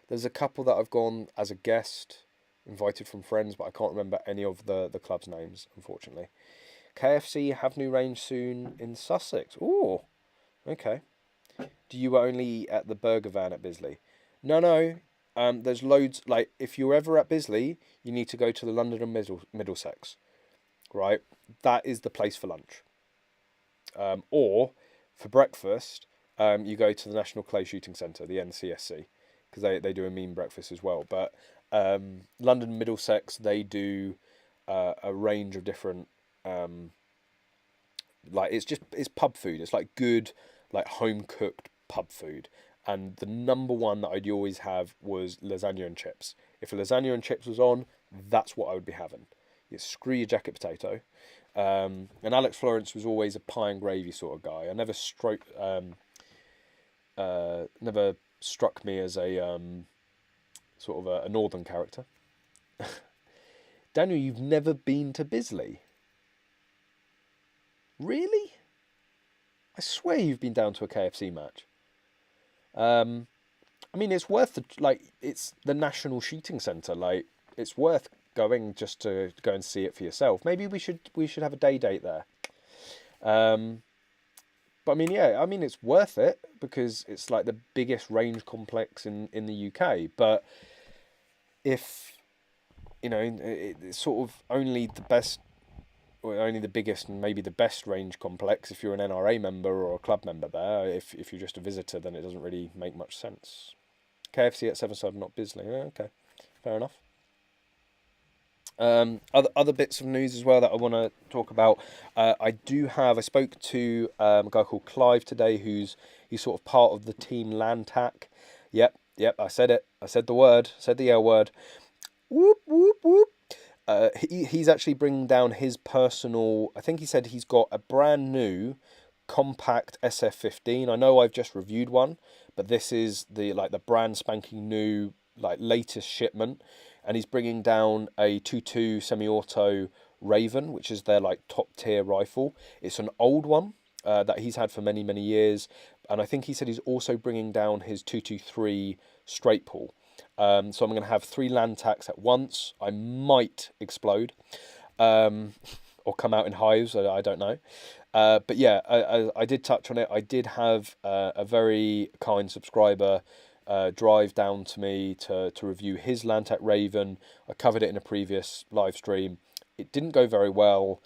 There's a couple that I've gone as a guest, invited from friends, but I can't remember any of the club's names, unfortunately. KFC have new range soon in Sussex. Ooh, okay. Do you only eat at the burger van at Bisley? No, no. There's loads. Like, if you're ever at Bisley, you need to go to the London and Middlesex, right? That is the place for lunch. Or for breakfast, you go to the National Clay Shooting Centre, the NCSC, because they do a mean breakfast as well. But London and Middlesex, they do a range of different. Like, it's pub food. It's like good, like home cooked pub food. And the number one that I'd always have was lasagna and chips. If a lasagna and chips was on, that's what I would be having. You screw your jacket potato. And Alex Florence was always a pie and gravy sort of guy. I never never struck me as a sort of a northern character. Daniel, you've never been to Bisley? Really? I swear you've been down to a KFC match. I mean, it's worth it's the National Shooting Centre. Like, it's worth going just to go and see it for yourself. Maybe we should have a day date there. But I mean, yeah, I mean, it's worth it because it's like the biggest range complex in the UK. But if it's sort of only the best, or only the biggest and maybe the best range complex if you're an NRA member or a club member there. If you're just a visitor, then it doesn't really make much sense. KFC at Sevenside, not Bisley. Yeah, okay, fair enough. Other bits of news as well that I want to talk about. I spoke to a guy called Clive today, he's sort of part of the team Lantac. Yep, I said it. I said the word. Said the L word. Whoop whoop whoop. He's actually bringing down his personal. I think he said he's got a brand new compact SF15. I know I've just reviewed one, but this is the brand spanking new, like, latest shipment, and he's bringing down a 2.2 semi-auto Raven, which is their like top tier rifle. It's an old one that he's had for many years, and I think he said he's also bringing down his 223 straight pull. So I'm going to have 3 Lantacs at once. I might explode, or come out in hives. I don't know. But yeah, I did touch on it. I did have a very kind subscriber drive down to me to review his Lantac Raven. I covered it in a previous live stream. It didn't go very well.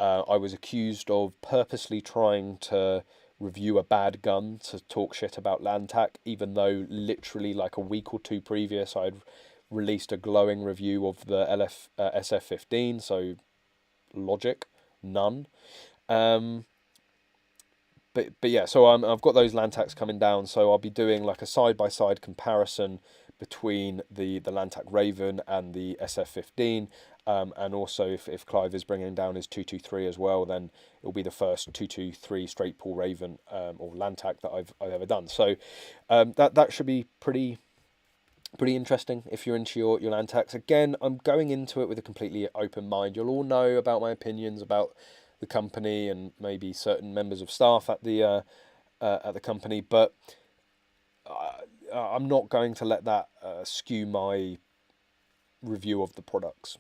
I was accused of purposely trying to review a bad gun to talk shit about Lantac, even though literally like a week or two previous I'd released a glowing review of the SF15, so logic, none. But yeah, so I've got those Lantacs coming down, so I'll be doing like a side-by-side comparison between the Lantac Raven and the SF15, and also if Clive is bringing down his 223 as well, then it'll be the first 223 straight pull Raven or Lantac that I've ever done. So that should be pretty interesting if you're into your Lantacs. Again, I'm going into it with a completely open mind. You'll all know about my opinions about the company and maybe certain members of staff at the company, but I'm not going to let that skew my review of the products.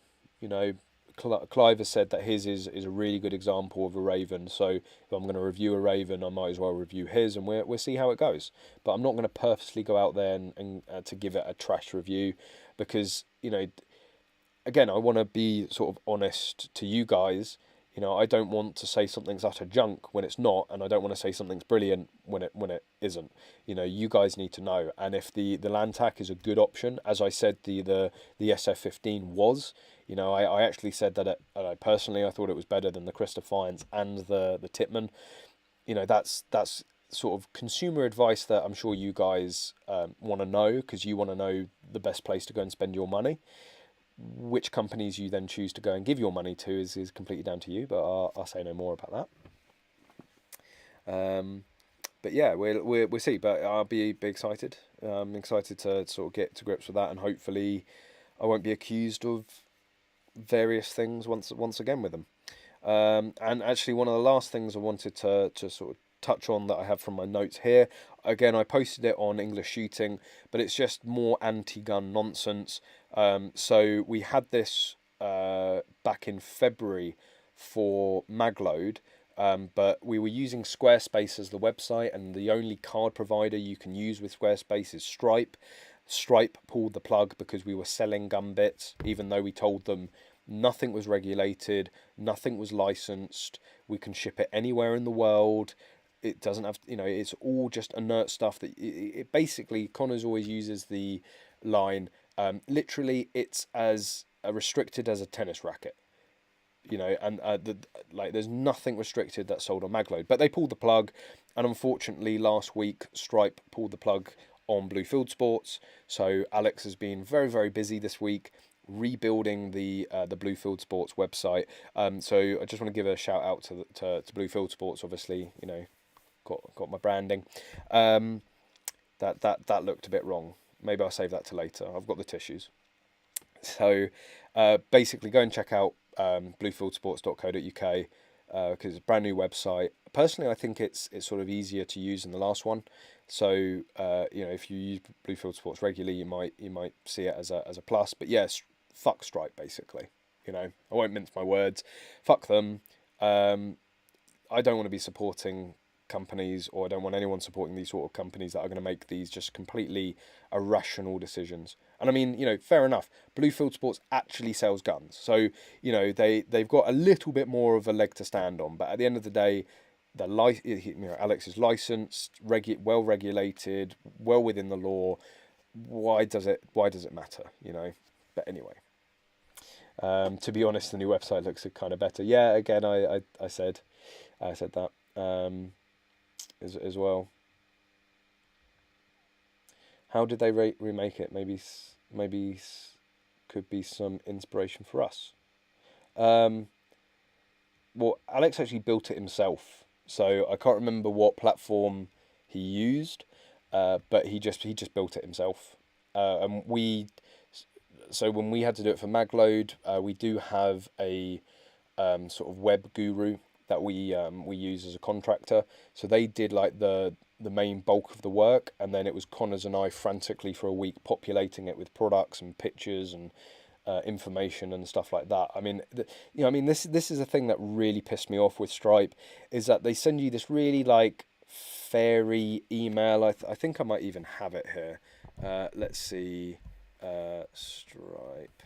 Clive has said that his is a really good example of a Raven, so if I'm going to review a Raven, I might as well review his, and we'll see how it goes. But I'm not going to purposely go out there and to give it a trash review, because again, I want to be sort of honest to you guys. I don't want to say something's utter junk when it's not, and I don't want to say something's brilliant when it isn't. You guys need to know. And if the Lantac is a good option, as I said, the SF15 was. I actually said that personally I thought it was better than the Christophines and the Tippmann. That's sort of consumer advice that I'm sure you guys want to know, because you want to know the best place to go and spend your money. Which companies you then choose to go and give your money to is completely down to you, but I'll say no more about that. But yeah, we'll see. But I'll be excited. I'm excited to sort of get to grips with that, and hopefully I won't be accused of various things once again with them. And actually, one of the last things I wanted to sort of touch on that I have from my notes here. Again, I posted it on EnglishShooting, but it's just more anti-gun nonsense. So we had this back in February for Magload, but we were using Squarespace as the website, and the only card provider you can use with Squarespace is Stripe. Stripe pulled the plug because we were selling gun bits, even though we told them nothing was regulated, nothing was licensed, we can ship it anywhere in the world. It doesn't have, it's all just inert stuff that it basically, Connors always uses the line, literally it's as restricted as a tennis racket. And there's nothing restricted that's sold on Magload, but they pulled the plug, and unfortunately last week Stripe pulled the plug on Blue Field Sports. So Alex has been very, very busy this week rebuilding the Blue Field Sports website. So I just want to give a shout out to Blue Field Sports. Obviously, got my branding. That looked a bit wrong. Maybe I'll save that to later. I've got the tissues. So basically, go and check out bluefieldsports.co.uk because it's a brand new website. Personally, I think it's sort of easier to use than the last one. So if you use Blue Field Sports regularly, you might see it as a plus. But yes, fuck Stripe basically. I won't mince my words. Fuck them. I don't want to be supporting companies, or I don't want anyone supporting these sort of companies that are going to make these just completely irrational decisions. And I mean, fair enough. Blue Field Sports actually sells guns, so they've got a little bit more of a leg to stand on. But at the end of the day, Alex is licensed, well regulated, well within the law. Why does it matter? But anyway, to be honest, the new website looks kind of better. Yeah, again, I said that as well. How did they remake it? Maybe could be some inspiration for us. Well, Alex actually built it himself, so I can't remember what platform he used, but he just built it himself. And so when we had to do it for Magload, we do have a sort of web guru that we use as a contractor. So they did like the main bulk of the work, and then it was Connors and I frantically for a week populating it with products and pictures and information and stuff like that. I mean, this is a thing that really pissed me off with Stripe, is that they send you this really like fairy email. I think I might even have it here. Let's see, Stripe.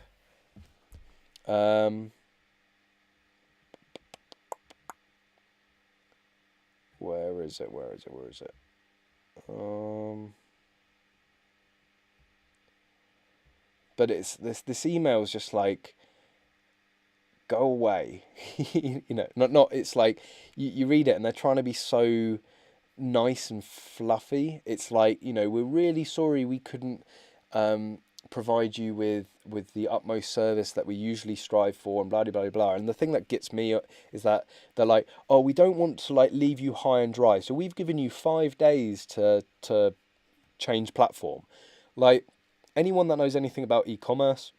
Where is it? But it's this email is just like, go away. Not it's like you read it and they're trying to be so nice and fluffy. It's like, we're really sorry we couldn't provide you with the utmost service that we usually strive for, and blah, blah, blah, blah. And the thing that gets me is that they're like, oh, we don't want to like leave you high and dry, so we've given you 5 days to change platform. Like, anyone that knows anything about e-commerce,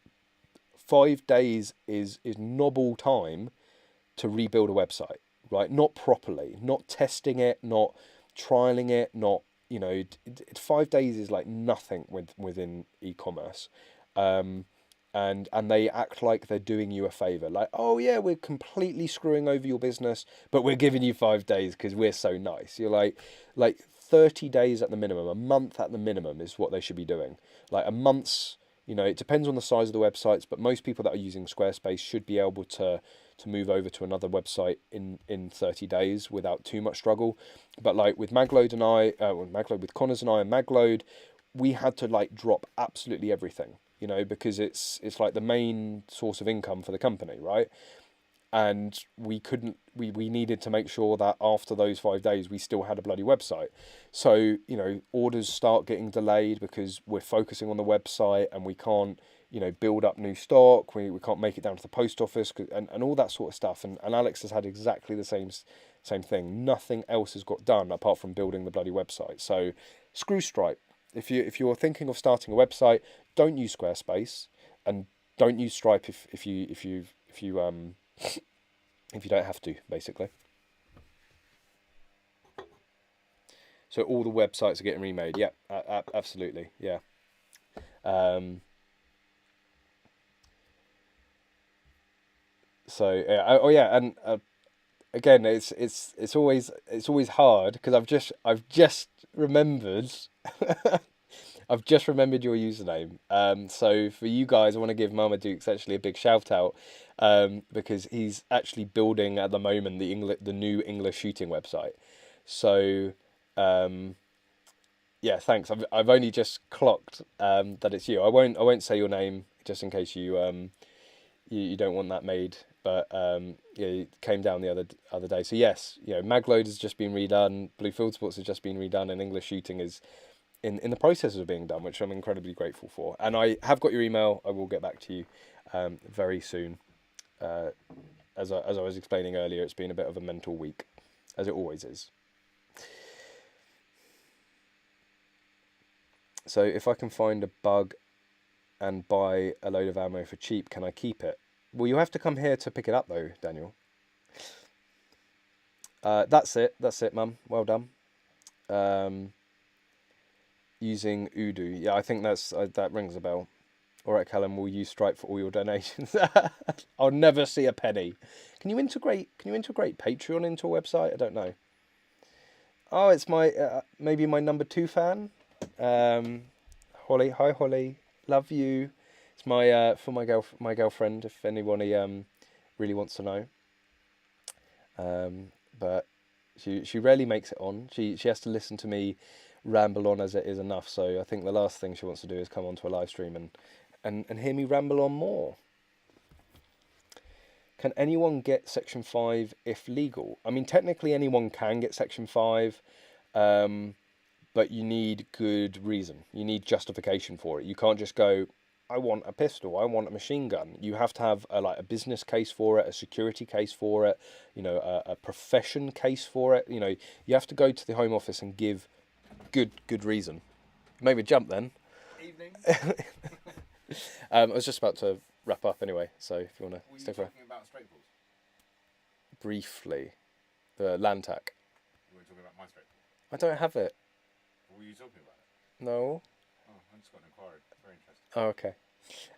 5 days is noble time to rebuild a website, right? Not properly, not testing it, not trialing it, not 5 days is like nothing within e-commerce, and they act like they're doing you a favor, like, oh yeah, we're completely screwing over your business, but we're giving you 5 days because we're so nice. You're like 30 days at the minimum, a month at the minimum is what they should be doing. Like a month's, it depends on the size of the websites, but most people that are using Squarespace should be able to move over to another website in 30 days without too much struggle. But like with Magload and with Connors and I and Magload, we had to like drop absolutely everything, because it's like the main source of income for the company, right? And we needed to make sure that after those 5 days, we still had a bloody website. So, orders start getting delayed because we're focusing on the website and we can't, build up new stock. We can't make it down to the post office and all that sort of stuff. And Alex has had exactly the same thing. Nothing else has got done apart from building the bloody website. So screw Stripe. If you're thinking of starting a website, don't use Squarespace, and don't use Stripe if you don't have to, basically. So all the websites are getting remade. Yeah, absolutely. Yeah. So oh yeah, and again, it's always hard because I've just remembered. I've just remembered your username. So for you guys, I want to give Marmaduke's actually a big shout out, because he's actually building at the moment the new English shooting website. So yeah, thanks. I've only just clocked that it's you. I won't say your name just in case you don't want that made. But yeah, it came down the other day. So yes, Magload has just been redone, Blue Field Sports has just been redone, and English Shooting is in the process of being done, which I'm incredibly grateful for. And I have got your email. I will get back to you very soon. As I was explaining earlier, it's been a bit of a mental week, as it always is. So if I can find a bug and buy a load of ammo for cheap, can I keep it? Well, you have to come here to pick it up, though, Daniel. That's it, Mum. Well done. Using Udo. Yeah, I think that rings a bell. All right, Callum, will you Stripe for all your donations? I'll never see a penny. Can you integrate Patreon into a website? I don't know. Oh, it's my maybe my number 2 fan. Holly, hi Holly, love you. It's my for my girlfriend, if anyone really wants to know. But she rarely makes it on. She has to listen to me ramble on as it is enough. So I think the last thing she wants to do is come onto a live stream and hear me ramble on more. Can anyone get Section 5 if legal? I mean, technically anyone can get Section 5, but you need good reason. You need justification for it. You can't just go, I want a pistol, I want a machine gun. You have to have a business case for it, a security case for it, a profession case for it. You have to go to the Home Office and give good reason. Maybe jump then. Evening. I was just about to wrap up anyway, so if you want to stick around. Were you talking about straight balls? Briefly, the Lantac. You were talking about my straight ball. I don't have it. What were you talking about? No. Oh, I just got an inquiry. Very interesting. Oh, okay.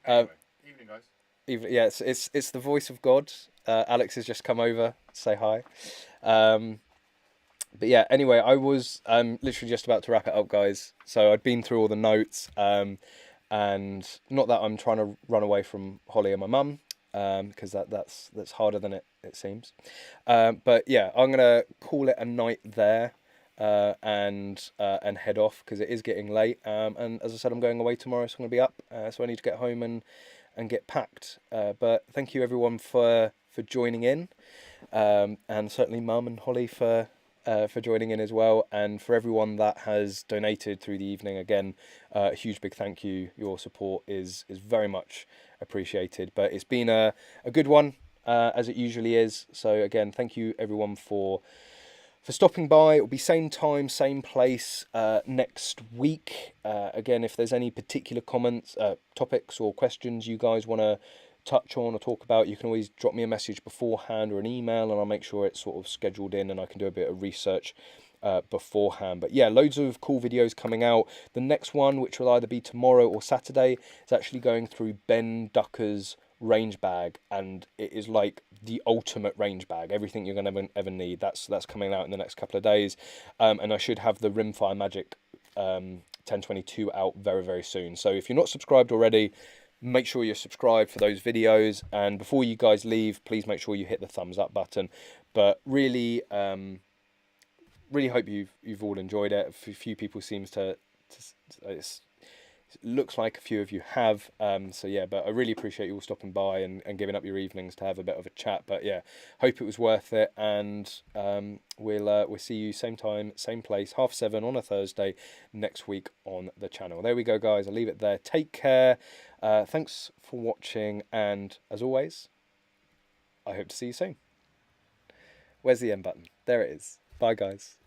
Anyway, evening, guys. Yeah, it's the voice of God. Alex has just come over to say hi. But yeah, anyway, I was literally just about to wrap it up, guys. So I'd been through all the notes, and not that I'm trying to run away from Holly and my mum, because that's harder than it seems. But yeah, I'm gonna call it a night there, and head off because it is getting late. And as I said, I'm going away tomorrow, so I'm gonna be up. So I need to get home and get packed. But thank you everyone for joining in, and certainly Mum and Holly for joining in as well, and for everyone that has donated through the evening. Again, a huge big thank you. Your support is very much appreciated. But it's been a good one, as it usually is. So again, thank you everyone for stopping by. It will be same time, same place next week. Again, if there's any particular comments, topics or questions you guys want to touch on or talk about, you can always drop me a message beforehand or an email, and I'll make sure it's sort of scheduled in and I can do a bit of research beforehand. But yeah, loads of cool videos coming out. The next one, which will either be tomorrow or Saturday, is actually going through Ben Ducker's range bag, and it is like the ultimate range bag, everything you're going to ever need. That's coming out in the next couple of days, and I should have the Rimfire Magic 1022 out very, very soon. So if you're not subscribed already, make sure you're subscribed for those videos, and before you guys leave, please make sure you hit the thumbs up button. But really really hope you've all enjoyed it. A few people seems to it looks like a few of you have, so yeah, but I really appreciate you all stopping by and giving up your evenings to have a bit of a chat. But yeah, hope it was worth it, and we'll see you same time, same place, 7:30 on a Thursday next week on the channel. There we go, guys. I'll leave it there. Take care. Thanks for watching, and as always, I hope to see you soon. Where's the end button? There it is. Bye, guys.